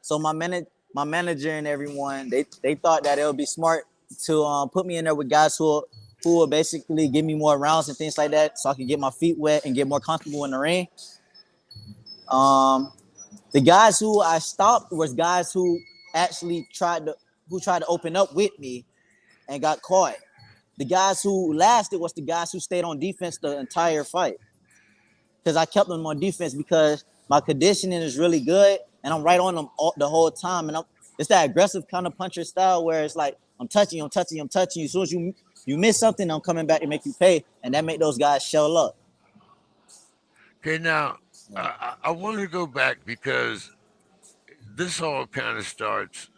So my manager and everyone, they thought that it would be smart to put me in there with guys who will basically give me more rounds and things like that, so I could get my feet wet and get more comfortable in the ring. The guys who I stopped was guys who actually tried to open up with me and got caught. The guys who lasted was the guys who stayed on defense the entire fight. Because I kept them on defense because my conditioning is really good and I'm right on them the whole time. And it's that aggressive kind of puncher style where it's like I'm touching you. As soon as you miss something, I'm coming back to make you pay, and that make those guys shell up. Okay, now I want to go back because this all kind of starts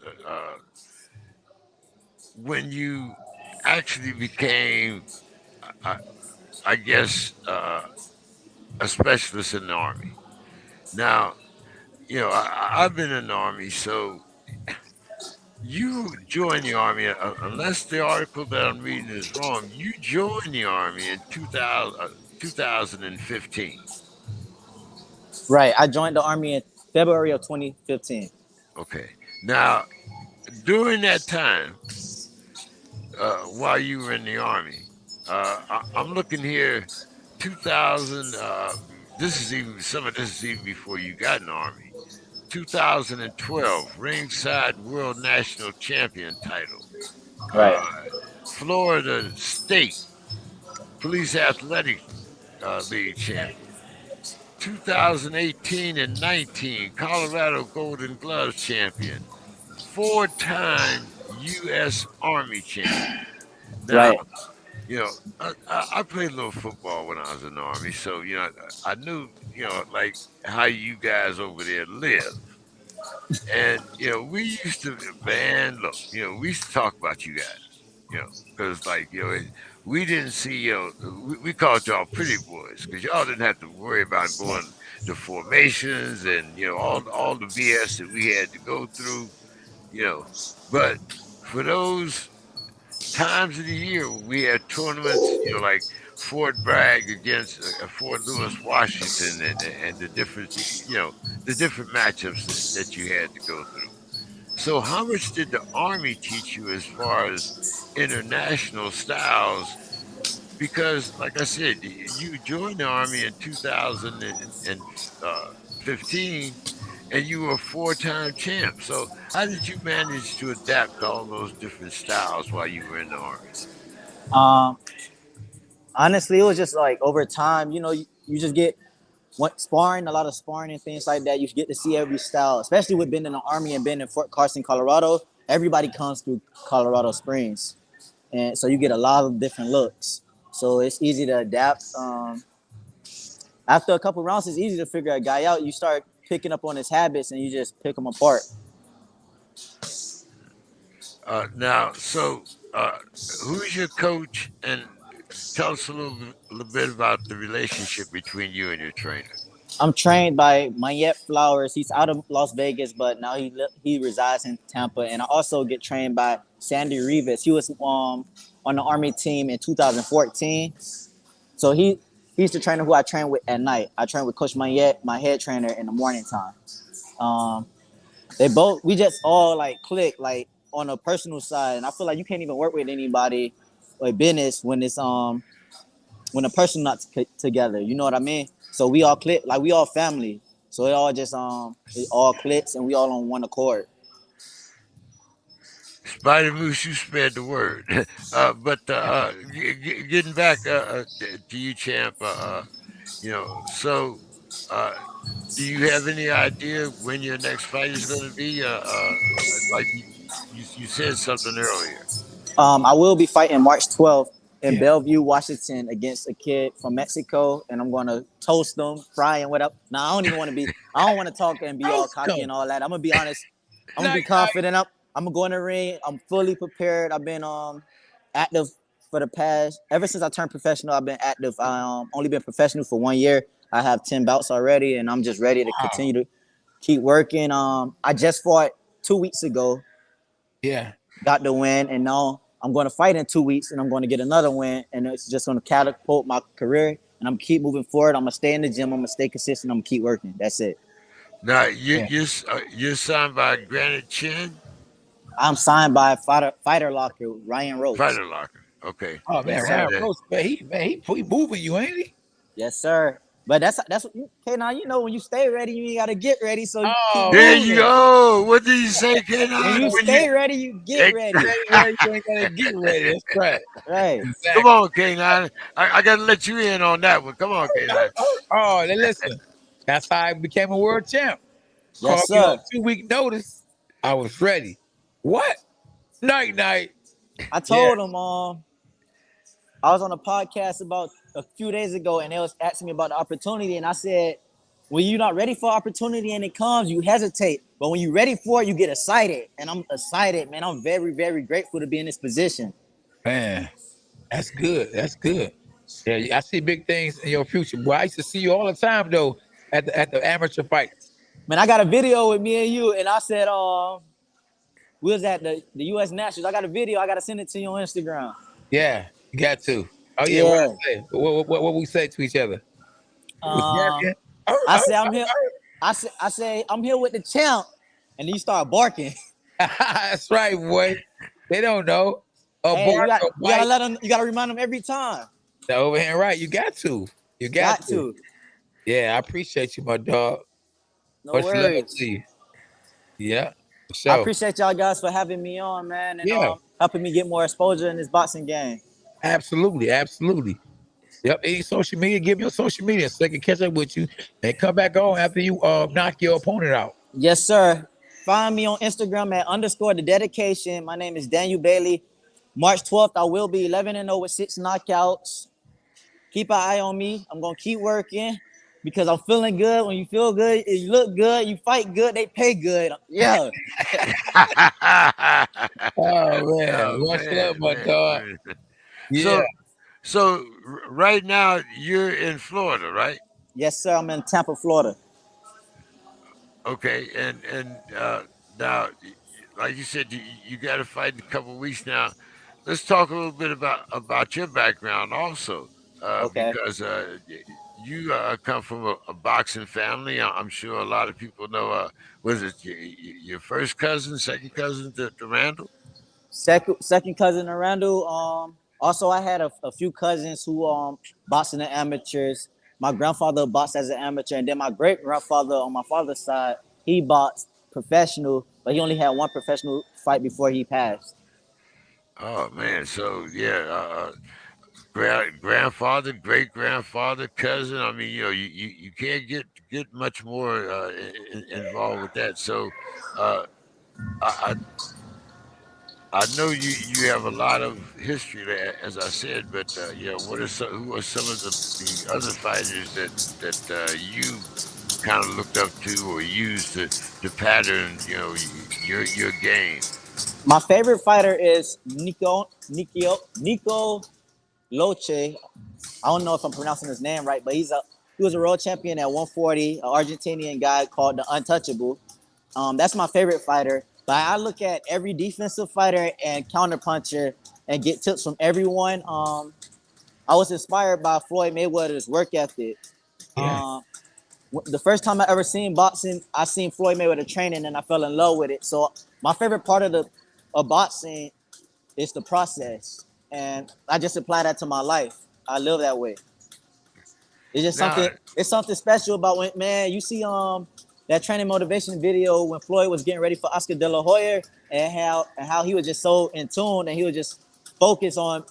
when you actually became, I guess, a specialist in the Army. Now, I've been in the Army, so you joined the Army, unless the article that I'm reading is wrong, you joined the Army in 2015. Right. I joined the Army in February of 2015. Okay. Now, during that time, while you were in the Army, I'm looking here, 2000. Some of this is even before you got in the Army. 2012 ringside world national champion title. Right. Florida State Police Athletic League champion. 2018 and 19 Colorado Golden Gloves champion. 4-time U.S. Army champion. Now, Right. I played a little football when I was in the Army, so I knew like how you guys over there live. And we used to, man, look, we used to talk about you guys, because like we didn't see, we called y'all pretty boys because y'all didn't have to worry about going to formations and all the BS that we had to go through, but for those times of the year we had tournaments, like Fort Bragg against Fort Lewis, Washington, and the different, the different matchups that you had to go through. So, how much did the Army teach you as far as international styles? Because, like I said, you joined the Army in 2015, and you were a 4-time champ. So, how did you manage to adapt to all those different styles while you were in the Army? Honestly, it was just like over time, you just get sparring, a lot of sparring and things like that. You get to see every style, especially with being in the Army and being in Fort Carson, Colorado. Everybody comes through Colorado Springs, and so you get a lot of different looks. So it's easy to adapt. After a couple rounds, it's easy to figure a guy out. You start picking up on his habits, and you just pick them apart. Now, so who's your coach? And tell us a little bit about the relationship between you and your trainer. I'm trained by Mayette Flowers. He's out of Las Vegas, but now he resides in Tampa. And I also get trained by Sandy Rivas. He was on the Army team in 2014. So he's the trainer who I train with at night. I train with Coach Mayette, my head trainer, in the morning time. We just all like click like on a personal side. And I feel like you can't even work with anybody or business when it's when a person not together. You know what I mean? So we all click, like we all family. So it all just it all clicks and we all on one accord. Spider Moose, you spread the word. Getting back to you, champ. So uh, do you have any idea when your next fight is going to be? Like you said something earlier. I will be fighting March 12th in Yeah. Bellevue, Washington, against a kid from Mexico, and I'm gonna toast them, fry and whatever. Now I don't even want to be. I don't want to talk and be all Toast cocky them. and all that. I'm gonna be honest. I'm gonna be Night, confident. I'm gonna go in the ring. I'm fully prepared. I've been active for the past ever since I turned professional. I've been active. I only been professional for 1 year. I have 10 bouts already, and I'm just ready to continue to keep working. I just fought 2 weeks ago. Yeah. Got the win, and now I'm going to fight in 2 weeks, and I'm going to get another win, and it's just going to catapult my career. And I'm keep moving forward. I'm gonna stay in the gym. I'm gonna stay consistent. I'm gonna keep working. That's it. Now Yeah. you're signed by Granite Chin I'm signed by Fighter Locker, Ryan Rose. Fighter Locker. Okay. Oh man, Yes, Ryan sir. Rose, man, he moving you, ain't he? Yes, sir. But that's okay. Now you know when you stay ready, you ain't gotta get ready. So you keep There moving. you go. What did you say, When K9? you stay ready, you get ready. Stay ready, you ain't gotta get ready. That's right. Right. Come Exactly. on, K9. I got to let you in on that one. Come on, K9. Oh, then listen. That's how I became a world champ. Yes, Called me on sir. 2 week notice. I was ready. What? Night. I Yeah. told him I was on a podcast about a few days ago, and they was asking me about the opportunity, and I said, when you're not ready for opportunity and it comes, you hesitate. But when you're ready for it, you get excited. And I'm excited, man. I'm very, very grateful to be in this position. Man, that's good. That's good. Yeah, I see big things in your future. Boy, I used to see you all the time though at the amateur fights. Man, I got a video with me and you, and I said, we was at the U.S. Nationals. I got a video. I got to send it to you on Instagram. Yeah, you got to. Oh yeah, what Yeah. I say? What we say to each other? Was barking. I say, I'm here. I say, I'm here with the champ. And then you start barking. That's right, boy. They don't know. Hey, you Bark or gotta bite. let them, you gotta remind them every time. The overhand right. You got to. You got to. Yeah, I appreciate you, my dog. No Much love worries. to you. Yeah. For I sure. appreciate y'all guys for having me on, man, and Yeah. helping me get more exposure in this boxing game. Absolutely. Yep. Any social media, give me your social media so they can catch up with you and come back on after you knock your opponent out. Yes, sir. Find me on Instagram at _the dedication. My name is Daniel Bailey. March 12th, I will be 11-0 with 6 knockouts. Keep an eye on me. I'm gonna keep working because I'm feeling good. When you feel good, you look good, you fight good, they pay good. Yeah. Oh man, Oh, much love, my man. dog. Yeah. So right now you're in Florida, right? Yes, sir. I'm in Tampa, Florida. Okay, and now, like you said, you got to fight in a couple of weeks now. Let's talk a little bit about your background also, Okay. because you come from a boxing family. I'm sure a lot of people know. Was it your first cousin, second cousin to Randall? Second cousin to Randall. Also I had a few cousins who boxed in the amateurs. My grandfather boxed as an amateur, and then my great grandfather on my father's side, he boxed professional, but he only had one professional fight before he passed. Oh man, so yeah, grandfather, great grandfather, cousin. I mean, you can't get much more involved with that. So, uh, I I know you have a lot of history there, as I said, but who are some of the other fighters that you kind of looked up to or used to pattern your game? My favorite fighter is Nico Loche. I don't know if I'm pronouncing his name right, but he was a world champion at 140, an Argentinian guy called the Untouchable. That's my favorite fighter. But I look at every defensive fighter and counterpuncher and get tips from everyone. I was inspired by Floyd Mayweather's work ethic. Yeah. The first time I ever seen boxing, I seen Floyd Mayweather training and I fell in love with it. So my favorite part of boxing is the process. And I just apply that to my life. I live that way. It's just Now, something. It's something special about when, man, you see that training motivation video when Floyd was getting ready for Oscar De La Hoya, and how he was just so in tune and he was just focused on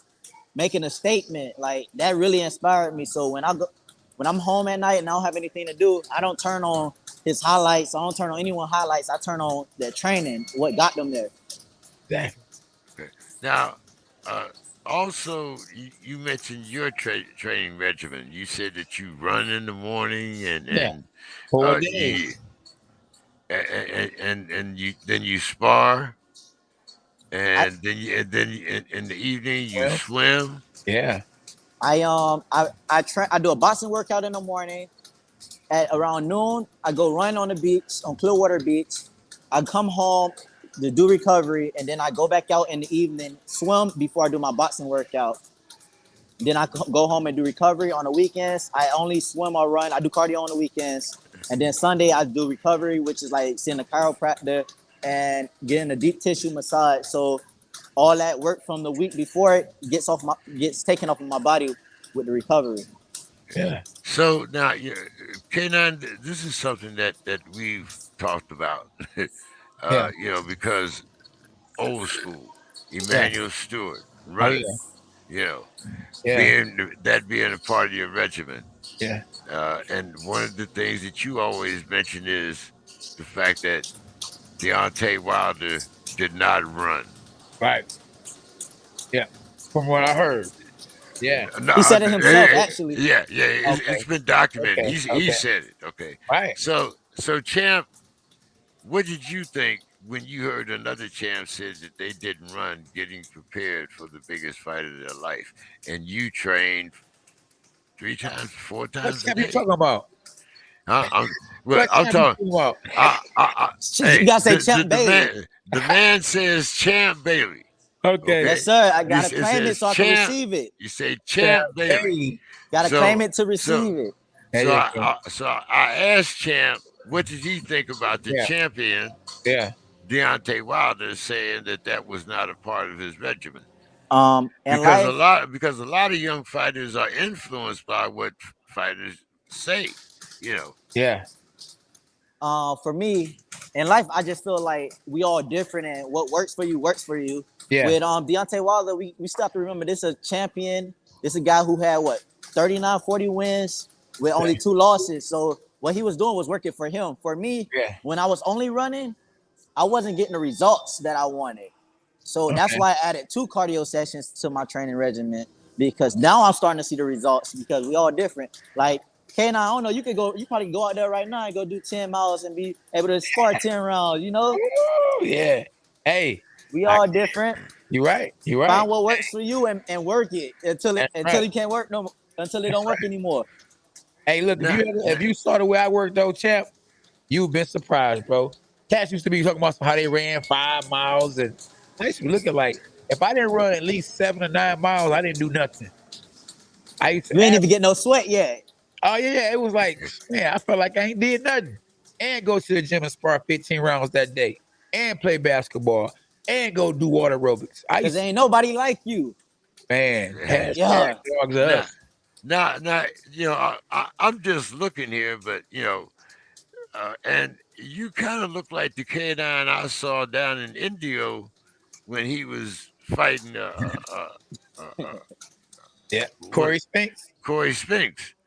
making a statement. Like that really inspired me. So when I'm home at night and I don't have anything to do, I don't turn on his highlights. I don't turn on anyone's highlights. I turn on their training, what got them there. Exactly. Okay. Now, also, you mentioned your training regimen. You said that you run in the morning and 4 days. and you then you spar, and then in the evening you Well, swim. yeah. I do a boxing workout in the morning. At around noon, I go run on the beach, on Clearwater Beach. I come home to do recovery, and then I go back out in the evening, swim before I do my boxing workout. Then I go home and do recovery on the weekends. I only swim or run. I do cardio on the weekends. And then Sunday, I do recovery, which is like seeing a chiropractor and getting a deep tissue massage. So all that work from the week before it gets taken off of my body with the recovery. Yeah. So now, K9, this is something that we've talked about. Yeah. Because old school, Emmanuel Stewart running. Yeah. Being a part of your regimen. Yeah. And one of the things that you always mention is the fact that Deontay Wilder did not run. Right. Yeah. From what I heard. Yeah. No, he said it himself, actually. Yeah. It's been documented. Okay. He said it. Okay. Right. So champ, what did you think when you heard another champ said that they didn't run, getting prepared for the biggest fight of their life, and you trained 3 times, 4 times What a champ day? you talking about? I'm What champ talking. you talking about? You gotta say Champ Bailey. The man says Champ Bailey. Okay. Yes, sir. I gotta It claim it says so I can receive it. You say Champ Bailey. Gotta claim it to receive it. So I asked Champ, what did he think about the champion? Yeah. Deontay Wilder saying that was not a part of his regimen. And because a lot of young fighters are influenced by what fighters say. Yeah. For me, in life, I just feel like we all different, and what works for you works for you. Yeah. With Deontay Wilder, we still have to remember this is a champion. This is a guy who had 39, 40 wins with only 2 losses. So what he was doing was working for him. For me, when I was only running, I wasn't getting the results that I wanted. So that's why I added 2 cardio sessions to my training regimen, because now I'm starting to see the results, because we all different. Like K9, I don't know, you probably go out there right now and go do 10 miles and be able to spar 10 rounds, Yeah. Hey. We all different. You're right. Find what works for you and work it until you can't work until it don't work anymore. Hey, look, if you saw the way I worked though, champ, you've been surprised, bro. Cats used to be talking about how they ran 5 miles, and I used to be looking like, if I didn't run at least 7 or 9 miles, I didn't do nothing. You ain't even get no sweat yet. Oh yeah, it was like, man, I felt like I ain't did nothing. And go to the gym and spar 15 rounds that day, and play basketball, and go do water aerobics. Because ain't nobody like you. Man, Now, I'm just looking here, but and you kind of look like the K9 I saw down in Indio when he was fighting Corey Spinks.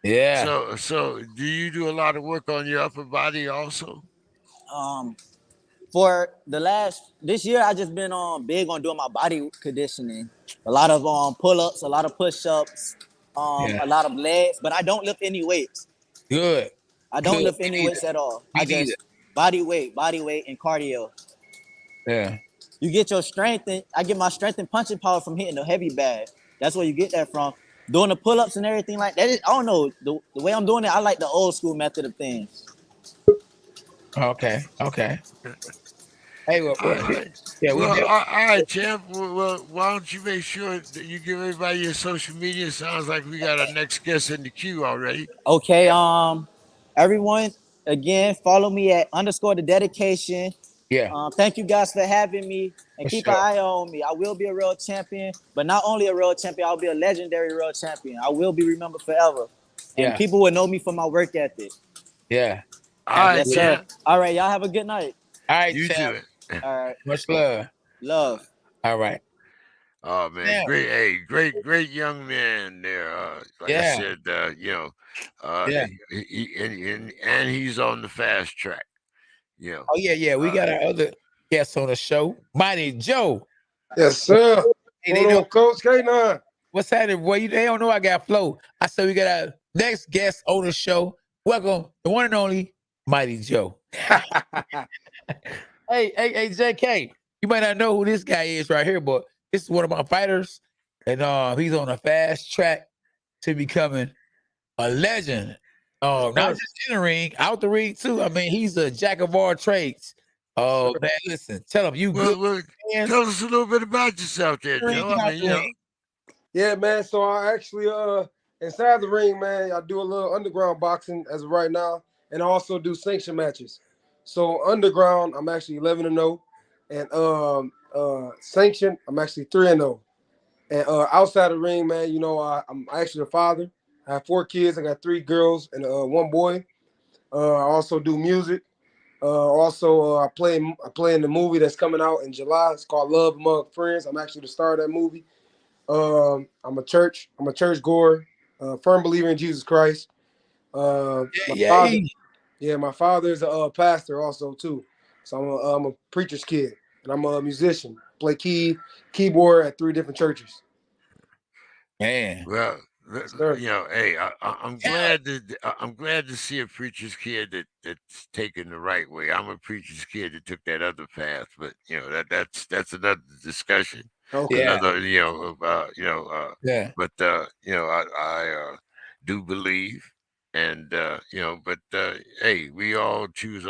Yeah. So do you do a lot of work on your upper body also? For this year, I just been big on doing my body conditioning. A lot of pull-ups, a lot of push-ups, a lot of legs, but I don't lift any weights. Good. I don't lift any weights at all. I just body weight, and cardio. Yeah. You get your strength, and I get my strength and punching power from hitting the heavy bag. That's where you get that from. Doing the pull-ups and everything like that. I don't know. The way I'm doing it, I like the old school method of things. Okay. Hey, all right, champ. Well, why don't you make sure that you give everybody your social media? Sounds like we got our next guest in the queue already. Okay. Everyone, again, follow me at _thededication. Yeah. Thank you guys for having me, and keep an eye on me. I will be a real champion, but not only a real champion, I'll be a legendary real champion. I will be remembered forever, and people will know me for my work ethic. Yeah. All right, Yes, sir. champ. All right, y'all have a good night. All right, You champ. too. All right, Much love. love. All right. Oh man, Yeah. great, hey, great young man there. Like I Yeah. said, Yeah. and he's on the fast track. You know. Oh, yeah. We got our other guests on the show. Mighty Joe. Yes, sir. Hey, they Hold know on, Coach K9. what's happening, boy. They don't know I got flow. I said we got our next guest on the show. Welcome, the one and only Mighty Joe. Hey, JK. You might not know who this guy is right here, but this is one of my fighters, and he's on a fast track to becoming a legend. Not just in the ring, out the ring too. I mean, he's a jack of all trades. Oh man, listen, tell him you good. Well, tell us a little bit about yourself there, Joe. I mean, you know. Yeah, man. So I actually inside the ring, man, I do a little underground boxing as of right now, and I also do sanction matches. So underground, I'm actually 11-0, and sanction, I'm actually 3-0. And outside the ring, man, you know, I'm actually a father. I have 4 kids. I got 3 girls and 1 boy. I also do music. I play in the movie that's coming out in July. It's called Love Among Friends. I'm actually the star of that movie. I'm a church goer, firm believer in Jesus Christ. My father is a pastor also too. So I'm a preacher's kid, and I'm a musician. Play keyboard at 3 different churches. Man, well, you know, hey, I'm glad to see a preacher's kid that's taken the right way. I'm a preacher's kid that took that other path, but you know that's another discussion. Okay. Another, yeah. But you know, I do believe, and but hey, we all choose.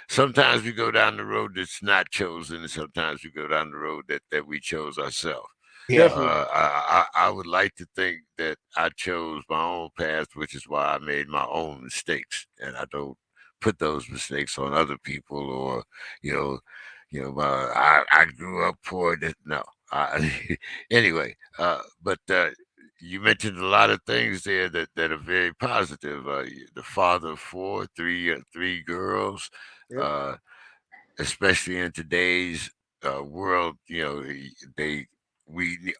Sometimes we go down the road that's not chosen, and sometimes we go down the road that we chose ourselves. Yeah. I would like to think that I chose my own path, which is why I made my own mistakes, and I don't put those mistakes on other people, or I grew up poor. No, anyway. But you mentioned a lot of things there that are very positive. The father of 4, 3 girls, Yep. Especially in today's world, you know,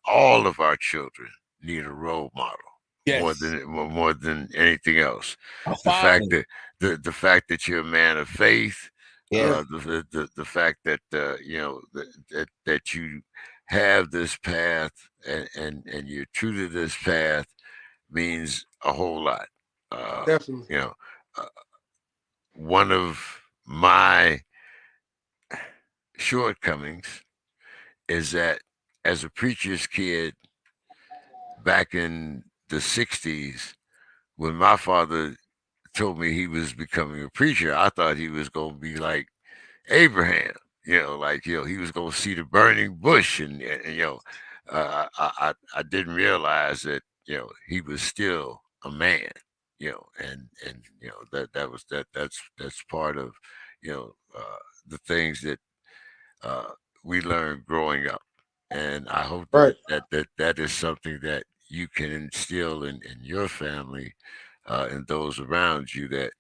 all of our children need a role model more than anything else. The fact that you're a man of faith, the fact that that you have this path and you're true to this path means a whole lot. Definitely. You know, one of my shortcomings is that as a preacher's kid back in the 60s, when my father told me he was becoming a preacher, I thought he was going to be like Abraham, he was going to see the burning bush, and I didn't realize that he was still a man, and that's part of the things that we learned growing up, and I hope that is something that you can instill in your family and those around you, that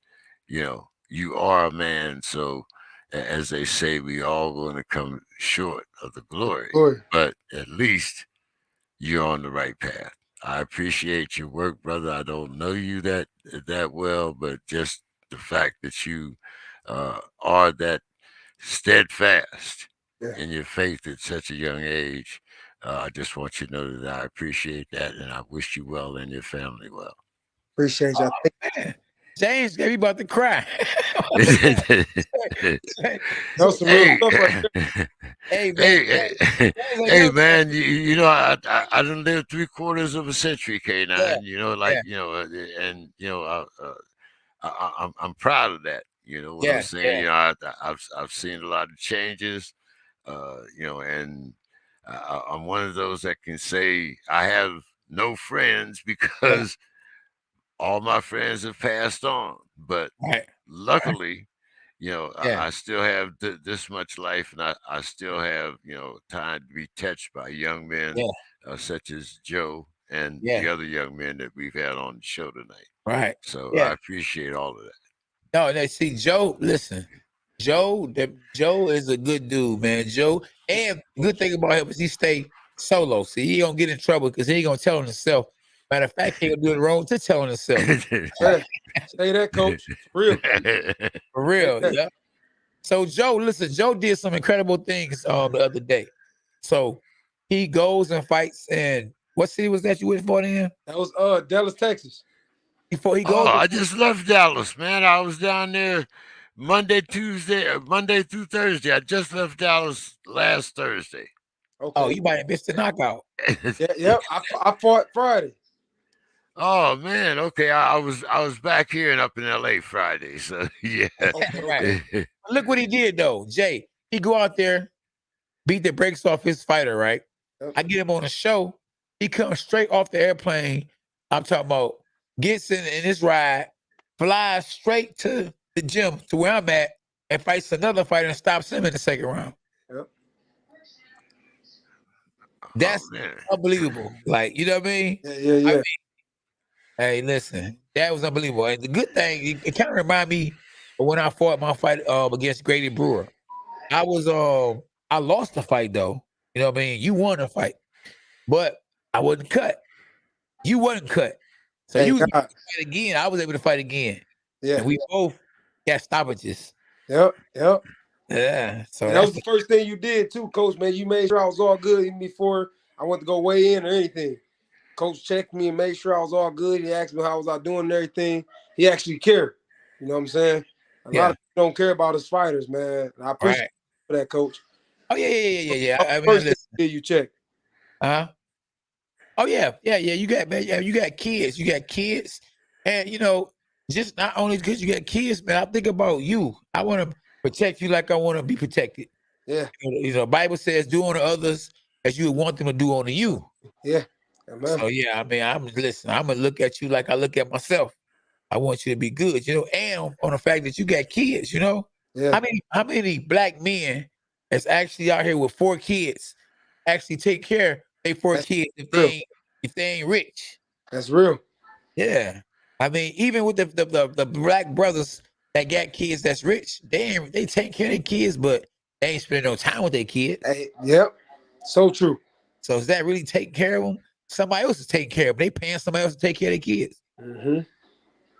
you are a man. So as they say, we all going to come short of the glory, but at least you're on the right path. I appreciate your work, brother. I don't know you that well, but just the fact that you are that steadfast in your faith at such a young age, I just want you to know that I appreciate that, and I wish you well and your family well. Appreciate y'all. Man. James got me about to cry. Hey, man, you know, I done lived 3/4 of a century, K9. I'm proud of that. You know what I'm saying? I've seen a lot of changes. And I'm one of those that can say I have no friends because all my friends have passed on. But luckily, I still have this much life, and I still have time to be touched by young men such as Joe and the other young men that we've had on the show tonight. Right. So I appreciate all of that. No, see, Joe, listen. Joe is a good dude, man. Joe, and good thing about him is he stay solo. See, he don't get in trouble because he ain't gonna tell on himself. Matter of fact, he gonna do it wrong to tell on himself. Say that, coach. For real. For real, yeah. So Joe, listen, Joe did some incredible things the other day. So he goes and fights in what city was that you went for then? That was Dallas, Texas. Before he goes, I just left Dallas, man. I was down there Monday through Thursday. I just left Dallas last Thursday. Okay. You might have missed the knockout. Yep. I fought Friday. Oh man, okay. I was back here and up in LA Friday. So yeah. Right. Look what he did though, Jay. He go out there, beat the brakes off his fighter, right? Yep. I get him on a show. He comes straight off the airplane. I'm talking about gets in his ride, flies straight to the gym to where I'm at, and fights another fighter and stops him in the second round. Yep. That's unbelievable. Like, you know what I mean? Yeah. I mean, hey, listen, that was unbelievable. And the good thing, it kind of remind me of when I fought my fight against Grady Brewer. I lost the fight though. You know what I mean? You won the fight, but I wasn't cut. You wasn't cut. So you was able to fight again. I was able to fight again. Yeah. And we both got stoppages. Yep. Yeah. So that was the first thing you did too, Coach, man. You made sure I was all good even before I went to go weigh in or anything. Coach checked me and made sure I was all good. He asked me how was I doing and everything. He actually cared. You know what I'm saying? A lot of people don't care about us fighters, man. And I appreciate you for that, Coach. Oh, yeah. I mean, first listen. thing you check. Oh, yeah. You got kids. You got kids. And, you know, just not only because you got kids, man, I think about you. I want to protect you like I want to be protected. Yeah. You know, Bible says, do unto others as you would want them to do unto you. Yeah. Amen. So, yeah, I mean, I'm going to look at you like I look at myself. I want you to be good, you know, and on the fact that you got kids, you know. Yeah. How many black men that's actually out here with 4 kids actually take care of their 4 kids if they ain't rich? That's real. Yeah. I mean, even with the black brothers that got kids that's rich, they take care of their kids, but they ain't spending no time with their kids. Hey, yep. So true. So is that really taking care of them? Somebody else is taking care of them. They paying somebody else to take care of their kids. Mm-hmm.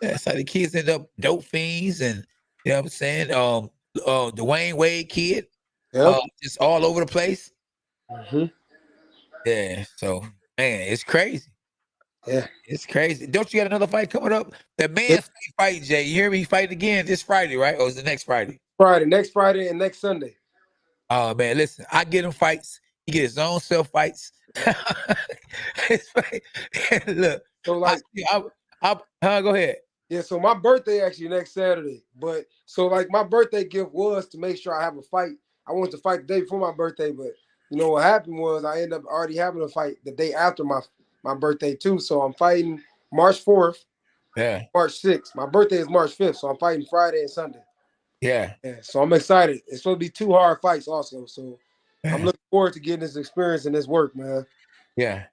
That's how the kids end up dope fiends, and you know what I'm saying? Dwayne Wade kid, just all over the place. Mm-hmm. Yeah, so man, it's crazy. Yeah, it's crazy. Don't you got another fight coming up? The man's fight, Jay. You hear me? Fighting again this Friday, right? Or is it next Friday? Next Friday and next Sunday. Oh man, listen, I get him fights. He get his own self fights. Look, so like, go ahead. Yeah, so my birthday actually next Saturday. But so like my birthday gift was to make sure I have a fight. I wanted to fight the day before my birthday, but you know what happened was I ended up already having a fight the day after my birthday too. So I'm fighting March 4th. Yeah. March 6th. My birthday is March 5th, so I'm fighting Friday and Sunday. Yeah. So I'm excited. It's supposed to be 2 hard fights also. So I'm looking forward to getting this experience and this work, man. Yeah.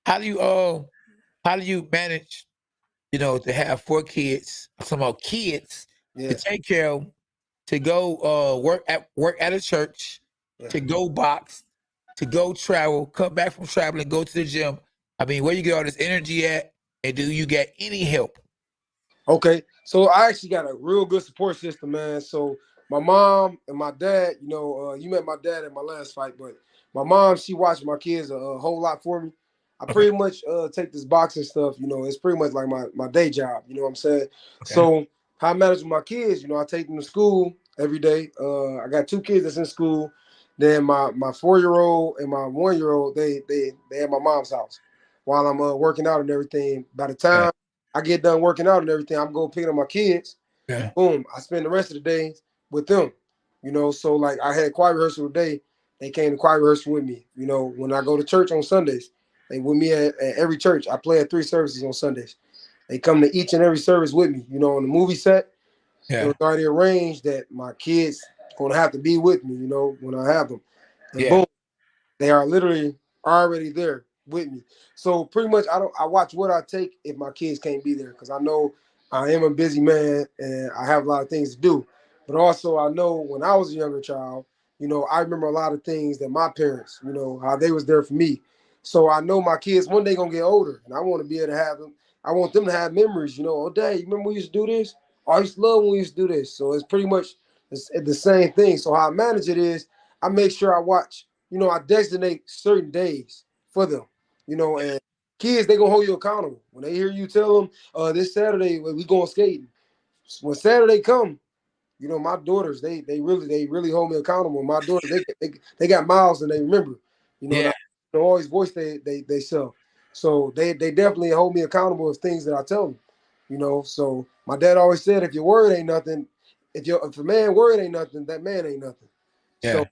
How do you manage, you know, to have 4 kids, some more kids to take care of, to go work at a church, to go box, to go travel, come back from traveling, go to the gym? I mean, where you get all this energy at, and do you get any help? Okay, so I actually got a real good support system, man. So my mom and my dad, you know, you met my dad at my last fight, but my mom, she watched my kids a whole lot for me. I pretty much take this boxing stuff, you know, it's pretty much like my day job, you know what I'm saying? Okay. So how I manage with my kids, you know, I take them to school every day. I got 2 kids that's in school. Then my 4-year-old and my 1-year-old, they at my mom's house while I'm working out and everything. By the time I get done working out and everything, I'm going picking up my kids. Yeah. Boom, I spend the rest of the day with them, you know. So like I had choir rehearsal today. They came to choir rehearsal with me. You know, when I go to church on Sundays, they with me at every church. I play at 3 services on Sundays. They come to each and every service with me. You know, on the movie set, it was already arranged that my kids gonna have to be with me, you know, when I have them. And boom, they are literally already there with me. So pretty much I watch what I take if my kids can't be there, because I know I am a busy man and I have a lot of things to do. But also I know when I was a younger child, you know, I remember a lot of things that my parents, you know, how they was there for me. So I know my kids one day gonna get older and I want to be able to have them. I want them to have memories, you know. Oh, Dad, you remember we used to do this? Oh, I used to love when we used to do this. So it's pretty much the same thing. So how I manage it is I make sure I watch, you know, I designate certain days for them, you know, and kids, they gonna hold you accountable. When they hear you tell them, this Saturday we going skating. When Saturday come, you know, my daughters, they really hold me accountable. My daughters, they got miles and they remember, you know, and I they always voice they self. So they definitely hold me accountable of things that I tell them, you know. So my dad always said, if your word ain't nothing, if a man word ain't nothing, that man ain't nothing. Yeah. So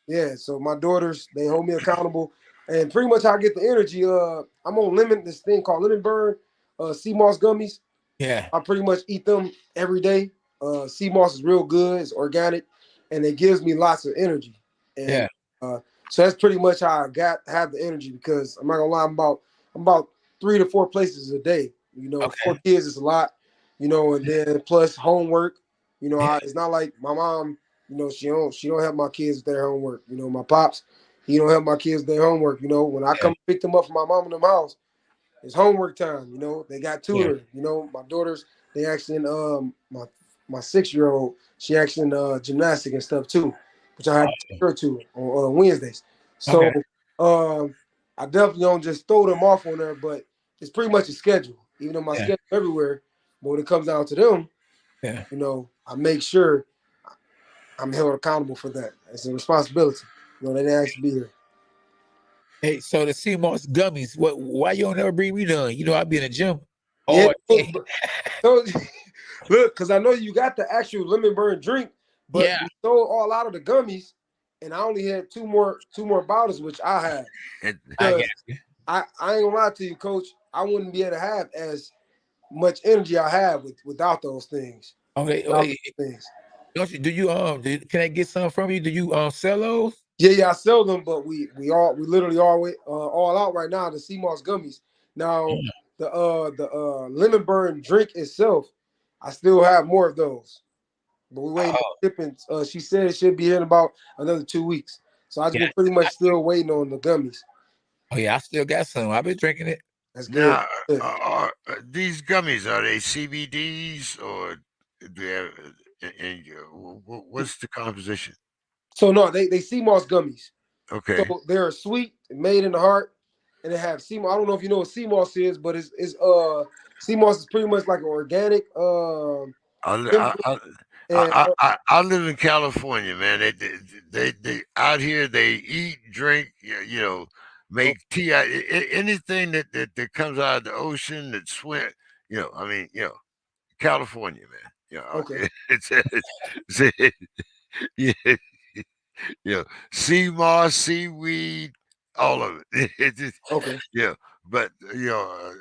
yeah, so my daughters, they hold me accountable. And pretty much I get the energy. I'm on this thing called Lemon Burn, sea moss gummies. Yeah. I pretty much eat them every day. Sea moss is real good, it's organic, and it gives me lots of energy. And so that's pretty much how I have the energy, because I'm not gonna lie, I'm about 3 to 4 places a day. You know, 4 kids is a lot, you know, and then plus homework. You know, it's not like my mom, you know, she don't help my kids with their homework. You know, my pops, he don't help my kids with their homework. You know, when I come pick them up from my mom in the house, it's homework time. You know, they got tutored. You know, my daughters, they actually in my 6-year-old, she actually in gymnastics and stuff too, which I had to take her to on Wednesdays. So I definitely don't just throw them off on there, but it's pretty much a schedule. Even though my schedule everywhere, but when it comes down to them, you know, I make sure I'm held accountable for that. It's a responsibility. You know, they didn't actually be here. Hey, so the sea moss gummies, why you don't ever bring me none? You know, I be in the gym. Yeah, so, look, because I know you got the actual lemon burn drink, but we sold all out of the gummies, and I only had two more bottles, which I had. I ain't gonna lie to you, Coach. I wouldn't be able to have as much energy I have without those things. Okay, don't you? Do you can I get some from you? Do you sell those? Yeah, I sell them, but we literally all out right now. The sea moss gummies. Now the lemon burn drink itself, I still have more of those, but we waiting on shipping. She said it should be here in about another 2 weeks, so I've been pretty much still waiting on the gummies. Oh yeah, I still got some. I've been drinking it. That's good. Now, these gummies, are they CBDs or do they have? And what's the composition? So no, they sea moss gummies. Okay. So they're sweet, made in the heart, and they have sea moss. I don't know if you know what sea moss is, but it's sea moss is pretty much like an organic. I live in California, man. They out here they eat, drink, you know, make tea. Anything that comes out of the ocean that swim, you know. I mean, you know, California, man. You know, okay. Yeah, you know, sea moss, seaweed, all of it. It's just, okay. Yeah, but you know,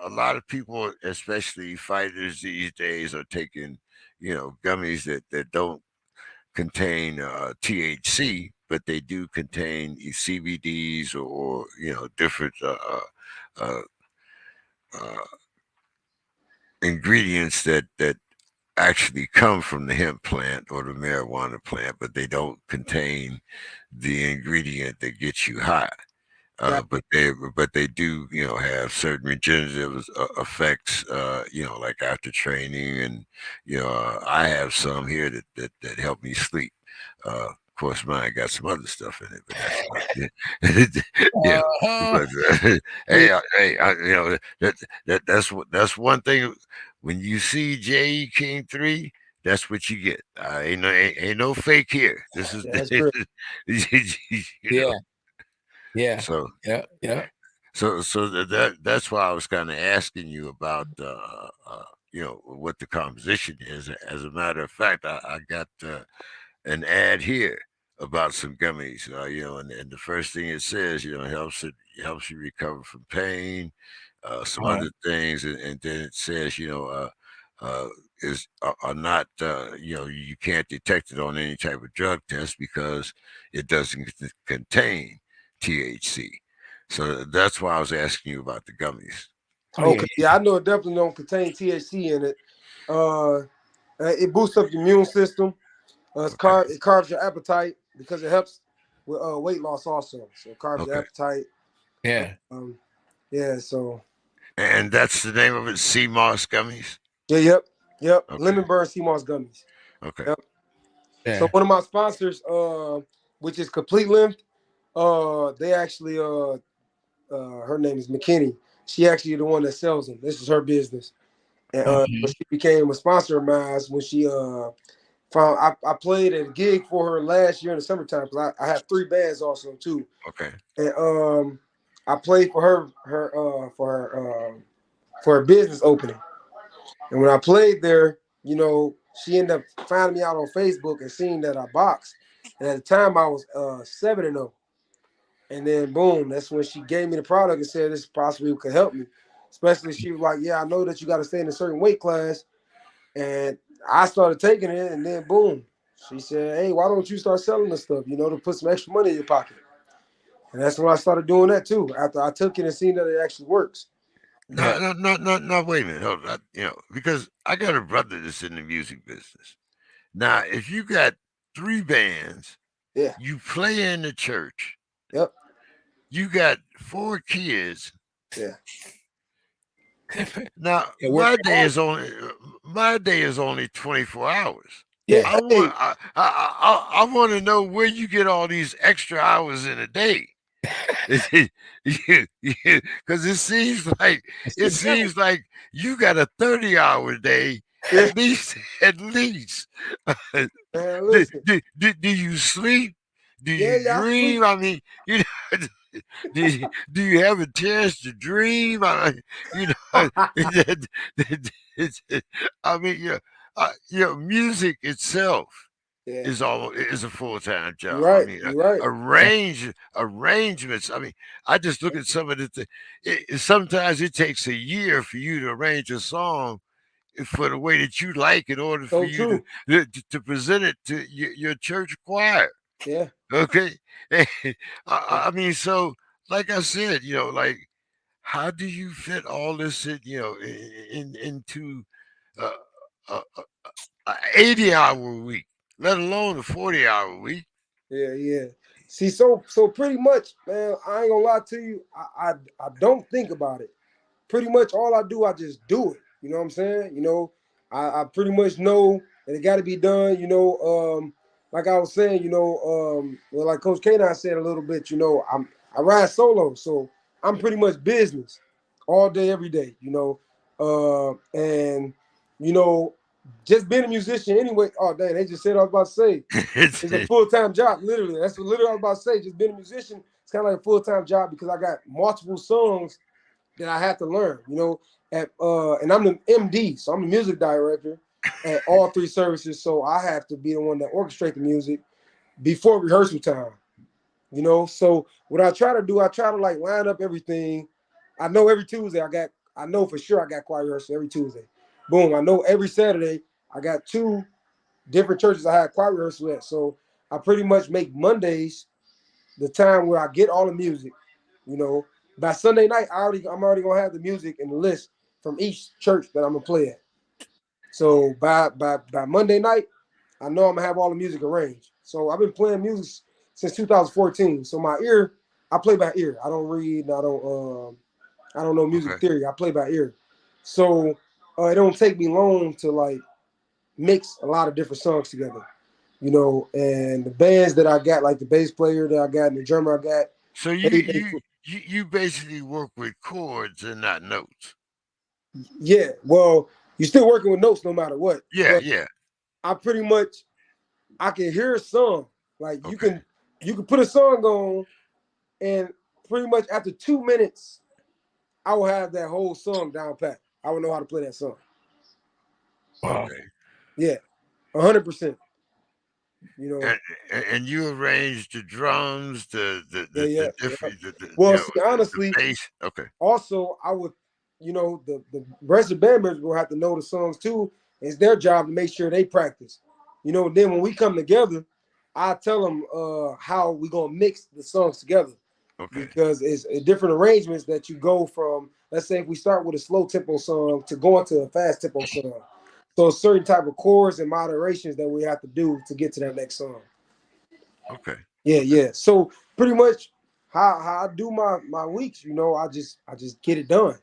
a lot of people, especially fighters these days, are taking, you know, gummies that don't contain THC, but they do contain CBDs or you know different uh, uh, ingredients that actually come from the hemp plant or the marijuana plant, but they don't contain the ingredient that gets you high. But they do, you know, have certain regenerative effects, you know, like after training, and you know, I have some here that help me sleep. Of course, mine got some other stuff in it, but that's yeah. But you know, that's one thing. When you see J.E. King 3, that's what you get. Ain't no fake here. This is you know. Yeah. So yeah. So that's why I was kind of asking you about you know what the composition is. As a matter of fact, I got an ad here about some gummies. You know, and the first thing it says, you know, helps you recover from pain, some other things, and then it says, you know, are not you know, you can't detect it on any type of drug test because it doesn't contain THC. So that's why I was asking you about the gummies. Okay, yeah, I know it definitely don't contain THC in it, It boosts up your immune system. It carbs your appetite because it helps with weight loss also. So it carbs your appetite. Yeah. Yeah. So. And that's the name of it, sea moss gummies. Yeah. Yep. Okay. Lemon burn sea moss gummies. Okay. Yep. Yeah. So one of my sponsors, which is Complete Length, they actually, her name is McKinney. She actually the one that sells them. This is her business, and but she became a sponsor of mine when she found. I played at a gig for her last year in the summertime because I have 3 bands also too. Okay. And I played for her business opening, and when I played there, she ended up finding me out on Facebook and seeing that I boxed. And at the time, I was 7-0. And then, boom, that's when she gave me the product and said this possibly could help me. Especially, she was like, yeah, I know that you got to stay in a certain weight class. And I started taking it, and then, boom, she said, hey, why don't you start selling this stuff, to put some extra money in your pocket? And that's when I started doing that, too, after I took it and seen that it actually works. No, wait a minute. Hold on. Because I got a brother that's in the music business. Now, if you got 3 bands, yeah, you play in the church. Yep. You got 4 kids. Yeah. Now, my day is only 24 hours. Yeah. I want to know where you get all these extra hours in a day. Because it seems like you got a 30-hour day at least. Man, listen. Do you sleep? Do you I dream? sleep. I mean, do you have a chance to dream? I mean, music itself is a full-time job. You're right. I mean, You're right. arrangements. I mean, I just look at some of the. Sometimes it takes a year for you to arrange a song for the way that you like in order for you to present it to your church choir. Yeah. Okay. I mean, so like I said, like how do you fit all this into a 80-hour week, let alone a 40-hour week? Yeah. See, so pretty much, man, I ain't gonna lie to you. I don't think about it. Pretty much all I do, I just do it. You know what I'm saying? I pretty much know that it got to be done. Like I was saying, well, like Coach K9 said a little bit. I ride solo, so I'm pretty much business all day, every day. And just being a musician anyway. Oh, dang, they just said I was about to say it's a full-time job. Literally, that's what literally I was about to say. Just being a musician, it's kind of like a full-time job because I got multiple songs that I have to learn, and I'm the MD, so I'm the music director at all 3 services. So I have to be the one that orchestrate the music before rehearsal time, So what I try to do, I try to like line up everything. I know every Tuesday I know for sure I got choir rehearsal every Tuesday. Boom. I know every Saturday I got 2 different churches I had choir rehearsal at. So I pretty much make Mondays the time where I get all the music, By Sunday night, I'm already gonna have the music and the list from each church that I'm gonna play at. So by Monday night, I know I'm gonna have all the music arranged. So I've been playing music since 2014. So I play by ear. I don't read. I don't know music theory. I play by ear. So it don't take me long to like mix a lot of different songs together. And the bands that I got, like the bass player that I got and the drummer I got. So you basically work with chords and not notes. Yeah, well, you're still working with notes no matter what. Yeah. I pretty much I can hear a song. Like you can put a song on, and pretty much after 2 minutes, I will have that whole song down pat. I will know how to play that song. Wow. Yeah, 100%. And you arrange the drums, the different. Honestly, the bass. Okay. Also, I would, the rest of the band members will have to know the songs too. It's their job to make sure they practice. Then when we come together, I tell them how we gonna mix the songs together. Okay. Because it's different arrangements that you go from. Let's say if we start with a slow tempo song to going to a fast tempo song. So certain type of chords and moderations that we have to do to get to that next song. Okay. Yeah. So pretty much how I do my weeks, you know, I just get it done.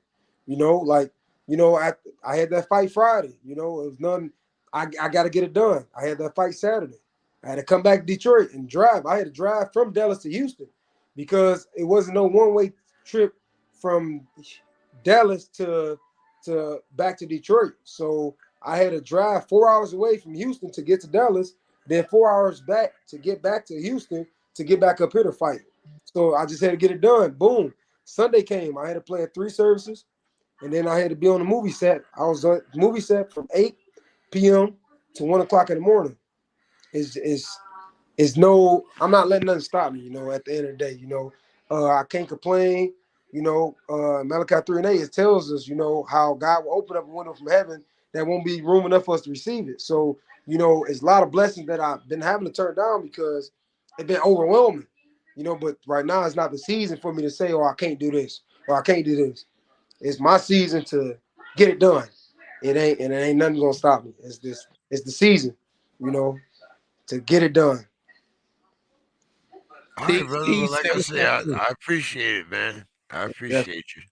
You know, like, you know, I had that fight Friday, you know, it was nothing. I gotta get it done. I had that fight Saturday. I had to come back to Detroit and drive. I had to drive from Dallas to Houston because it wasn't no one-way trip from Dallas to back to Detroit. So I had to drive 4 hours away from Houston to get to Dallas, then 4 hours back to get back to Houston to get back up here to fight. So I just had to get it done. Boom. Sunday came. I had to play 3 services, and then I had to be on the movie set. I was on the movie set from 8 p.m. to 1 o'clock in the morning. Is no, I'm not letting nothing stop me, you know, at the end of the day, you know. I can't complain, you know. Malachi 3:8, it tells us, you know, how God will open up a window from heaven that won't be room enough for us to receive it. So, you know, it's a lot of blessings that I've been having to turn down because it's been overwhelming, you know. But right now it's not the season for me to say, oh, I can't do this or I can't do this. It's my season to get it done. It ain't nothing gonna stop me. It's the season, you know, to get it done. All right, brother. Well, like I say, I Steve, appreciate it, man. I appreciate you.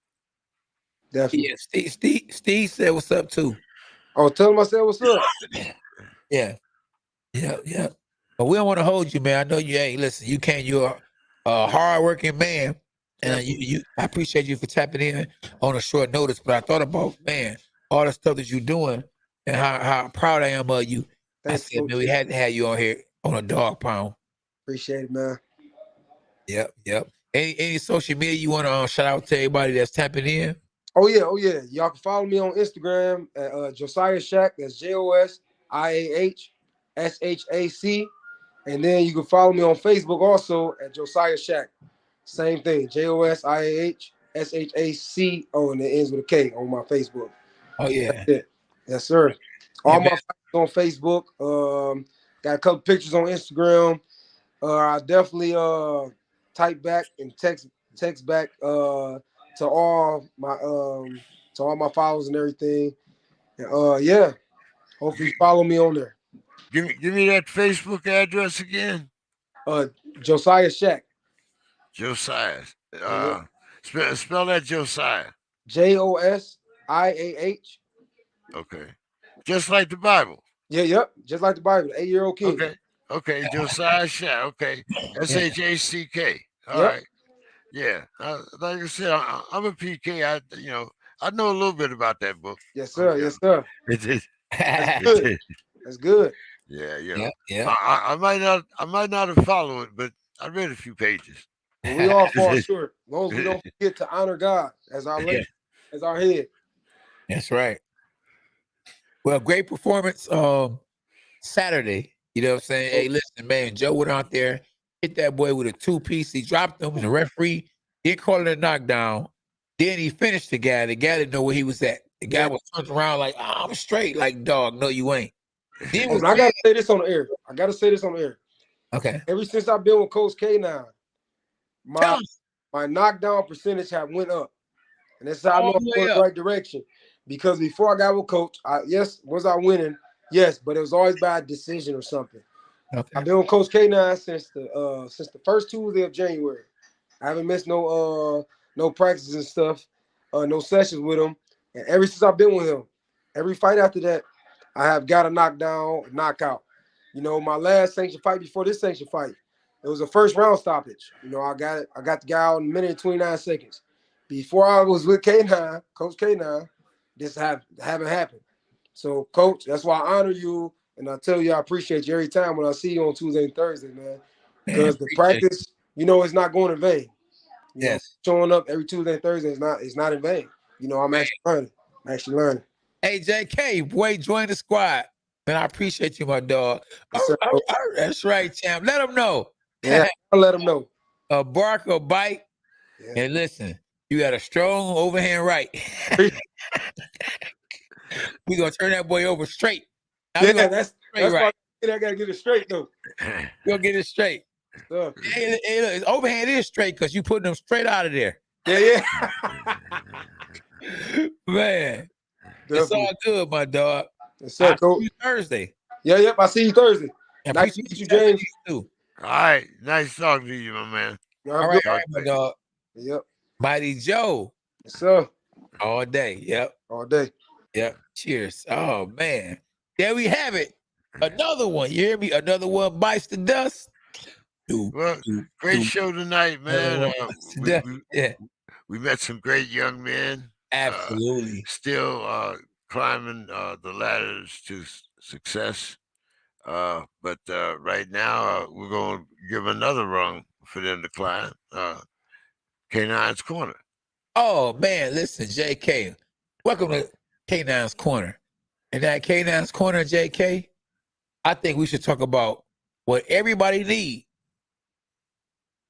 Definitely. yeah, Steve said what's up too. Oh, tell him I said what's up. Yeah. But we don't want to hold you, man. I know you ain't. Listen, you're a hardworking man, and I appreciate you for tapping in on a short notice. But I thought about, man, all the stuff that you're doing and how proud I am of you. Thanks, I said, Coach. man, we had to have you on here on a Dawg Pound. Appreciate it, man. Yep. Any social media you want to shout out to everybody that's tapping in? Oh yeah. Y'all can follow me on Instagram at Josiah Shack. That's JOSIAHSHAC. And then you can follow me on Facebook also at Josiah Shack. Same thing, JOSIAHSHAC. And it ends with a K on my Facebook. Oh yeah. That's it. Yes, sir. All my fights on Facebook. Got a couple pictures on Instagram. I definitely type back and text back to all my followers and everything. And yeah, hopefully follow me on there. Give me that Facebook address again. Josiah Shack. Josiah. Spell that Josiah. JOSIAH. Okay. Just like the Bible. Yeah, yep. Just like the Bible, the 8-year-old king. Okay. Josiah Shack. Okay. SHACK. All right. Yeah. Like I said, I'm a PK. I know a little bit about that book. Yes, sir. Yes, sir. That's good. That's good. Yeah. I might not have followed it, but I read a few pages. Well, we all fall short. As long as we don't forget to honor God as our as our head. That's right. Well, great performance Saturday. You know what I'm saying? Hey, listen, man, Joe went out there, hit that boy with a 2-piece. He dropped him, and the referee didn't call it a knockdown. Then he finished the guy. The guy didn't know where he was at. The guy was turned around like, oh, I'm straight. Like, dog, no, you ain't. I gotta say this on the air. Okay. Ever since I've been with Coach K9, my knockdown percentage have went up. And that's how I know I'm going in the right direction. Because before I got with Coach, was I winning? Yes, but it was always by a decision or something. Okay. I've been with Coach K9 since the first Tuesday of January. I haven't missed no practices and stuff, no sessions with him. And ever since I've been with him, every fight after that, I have got a knockdown, knockout. You know, my last sanctioned fight before this sanctioned fight, it was a first round stoppage. You know, I got the guy out in a minute and 29 seconds. Before I was with K9, Coach K9, this haven't happened. So, Coach, that's why I honor you, and I tell you I appreciate you every time when I see you on Tuesday and Thursday, man. Because the practice, you know, it's not going in vain. You know, showing up every Tuesday and Thursday is not in vain. You know, I'm actually learning. Hey, JK, boy, join the squad. Man, I appreciate you, my dog. That's right, champ. Let them know. Yeah, I'll let them know. A bark or bite. Yeah. And listen, you got a strong overhand right. We're going to turn that boy over straight. Now that's why I got to get it straight, though. We're going to get it straight. Hey, look, his overhand is straight because you putting them straight out of there. Yeah. Man, it's all good, my dog. Yes, sir, I'll Coach. see you Thursday. Yeah, yep. I see you Thursday. And Nice to appreciate meet you, stepping James. in too. All right. Nice talking to you, my man. You have a All good right, my dog. Yep. Mighty Joe. Yes, sir. All day. Yep. All day. Yep. Cheers. Oh man. There we have it. Another one. You hear me? Another one bites the dust. Well, great show tonight, man. Yeah. We met some great young men. Absolutely. Still climbing the ladders to success. But right now, we're going to give another rung for them to climb. K9's Corner. Oh man, listen, JK. Welcome to K9's Corner. And that K9's Corner, JK, I think we should talk about what everybody needs.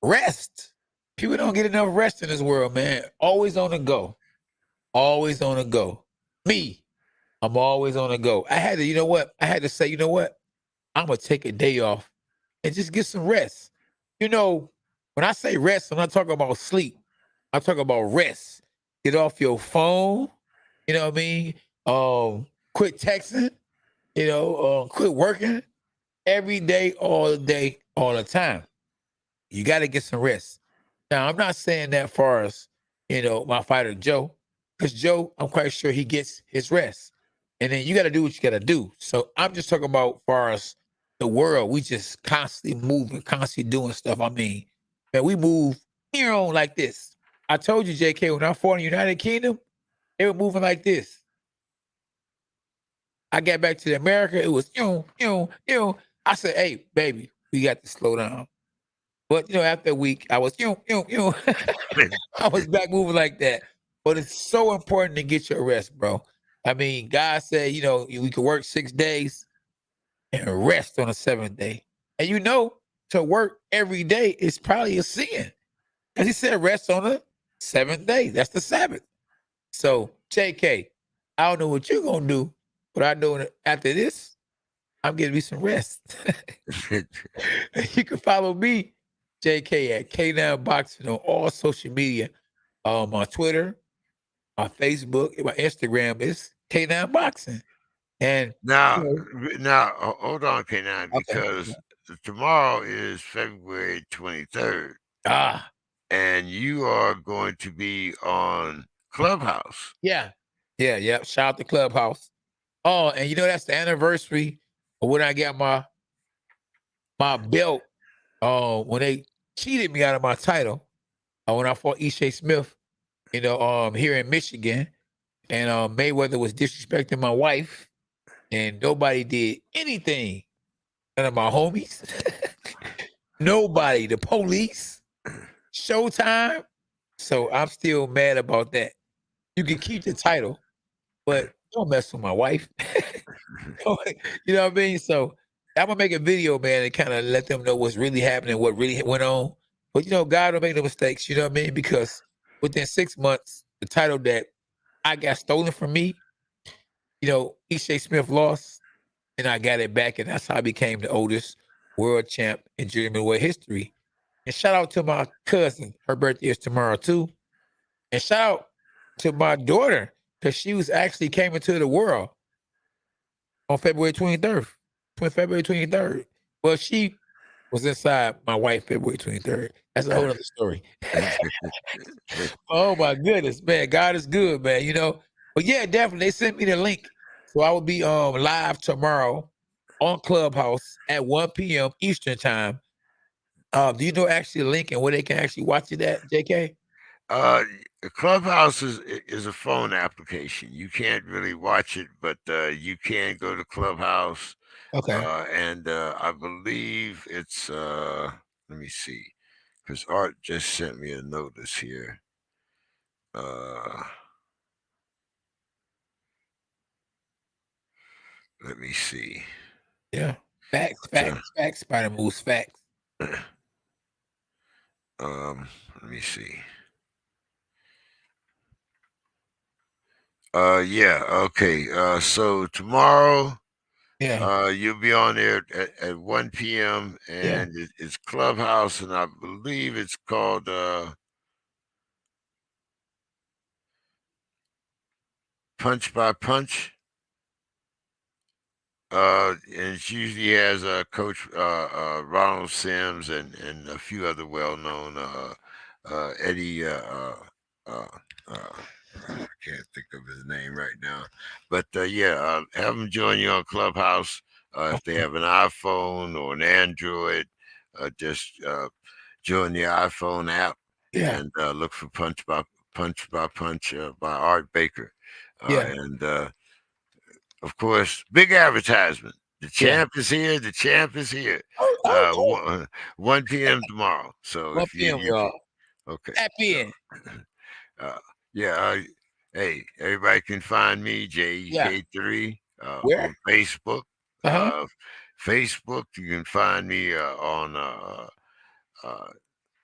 Rest. People don't get enough rest in this world, man. Always on the go. Always on the go. Me, I'm always on the go. I had to, you know what? I had to say, you know what? I'm going to take a day off and just get some rest. You know, when I say rest, I'm not talking about sleep. I'm talking about rest. Get off your phone. You know what I mean? Quit texting. You know, quit working every day, all the time. You got to get some rest. Now, I'm not saying that far as, you know, my fighter Joe, because Joe, I'm quite sure he gets his rest. And then you got to do what you got to do. So I'm just talking about far as the world. We just constantly moving, constantly doing stuff. I mean, man, we move here on like this. I told you, JK, when I fought in the United Kingdom, they were moving like this. I got back to America, it was, I said, hey, baby, we got to slow down. But, you know, after a week, I was, I was back moving like that. But it's so important to get your rest, bro. I mean, God said, you know, we could work 6 days and rest on the 7th day. And you know, to work every day is probably a sin. Because he said rest on the 7th day. That's the Sabbath. So, JK, I don't know what you're going to do, but I know after this, I'm getting me some rest. You can follow me, JK, at K9 Boxing on all social media. On Twitter, on Facebook, my Instagram is K9 Boxing. And now, hold on, K9, because okay. tomorrow is February 23rd. And you are going to be on Clubhouse. Yeah. Shout out to Clubhouse. Oh, and you know, that's the anniversary of when I got my belt. When they cheated me out of my title, when I fought Ishe Smith, you know, here in Michigan, and Mayweather was disrespecting my wife, and nobody did anything. None of my homies, nobody, the police, Showtime. So I'm still mad about that. You can keep the title, but don't mess with my wife. You know what I mean? So I'm gonna make a video, man, and kind of let them know what's really happening, what really went on. But you know, God don't make no mistakes. You know what I mean? Because within 6 months, the title that I got stolen from me, you know, Ishe Smith lost, and I got it back, and that's how I became the oldest world champ in German world history. And shout out to my cousin. Her birthday is tomorrow too. And shout out to my daughter, because she was actually came into the world on February 23rd. February 23rd. Well, she was inside my wife February 23rd. That's a whole other story. Oh my goodness, man. God is good, man. You know. But yeah, definitely. They sent me the link. So I will be live tomorrow on Clubhouse at 1 p.m. Eastern time. Do you know actually the link and where they can actually watch it at, JK? Clubhouse is a phone application. You can't really watch it, but you can go to Clubhouse. Okay. And I believe it's let me see, because Art just sent me a notice here. Let me see. Yeah. Facts. Spider moves facts. Let me see. Yeah, okay. So tomorrow, you'll be on there at 1 p.m. and it's Clubhouse, and I believe it's called Punch by Punch. And it usually has Coach Ronald Sims and a few other well-known Eddie. I can't think of his name right now, but yeah, have them join you on Clubhouse if they have an iPhone or an Android. Just join the iPhone app and look for Punch by Punch by Art Baker. And of course, big advertisement. The champ is here. The champ is here. 1 p.m. tomorrow. So 1 if you, p.m. y'all. okay. Tap in. Hey, everybody can find me, JEK3, Where? on Facebook. Facebook, you can find me on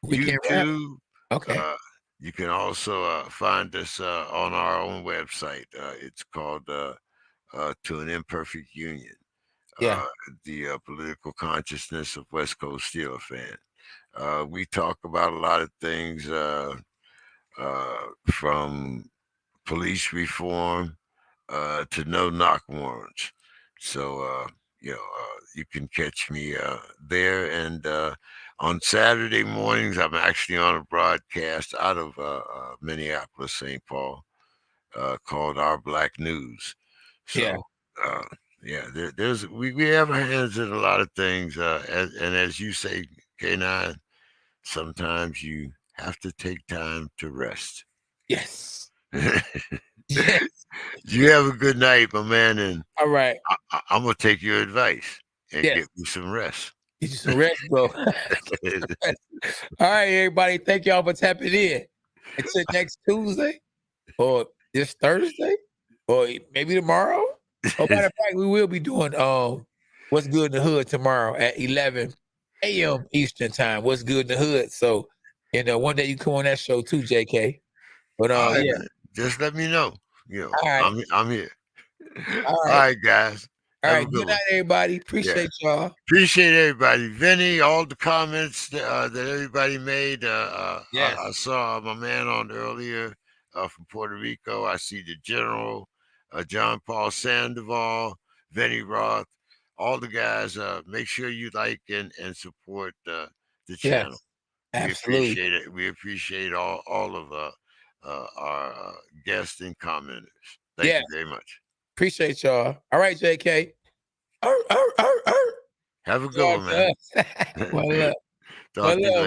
Weekend Rap. YouTube. Okay. You can also find us on our own website. It's called To an Imperfect Union. The political consciousness of West Coast Steeler fan. We talk about a lot of things from police reform to no knock warrants. So you can catch me there. And on Saturday mornings, I'm actually on a broadcast out of Minneapolis, St. Paul, called Our Black News. So we have our hands in a lot of things, and as you say, K9, sometimes you have to take time to rest. Yes. You have a good night, my man, and all right, I'm gonna take your advice and get me some rest. Get you some rest, bro. All right, everybody. Thank y'all for tapping in. Until next Tuesday, or this Thursday, or maybe tomorrow. Oh, matter of fact, we will be doing What's Good in the Hood tomorrow at 11 a.m. Eastern time. What's Good in the Hood? So, one day you come on that show too, JK. But man. Just let me know. right. I'm here. All right, guys. All right, good night, everybody. Appreciate y'all. Appreciate everybody. Vinny, all the comments that everybody made. I saw my man on earlier from Puerto Rico. I see the General, John Paul Sandoval, Vinny Roth, all the guys. Make sure you like and support the channel. Absolutely. We appreciate it. We appreciate all of our guests and commenters. Thank you very much. Appreciate y'all. All right, JK. Have a good one, man. Well, Talk to you later.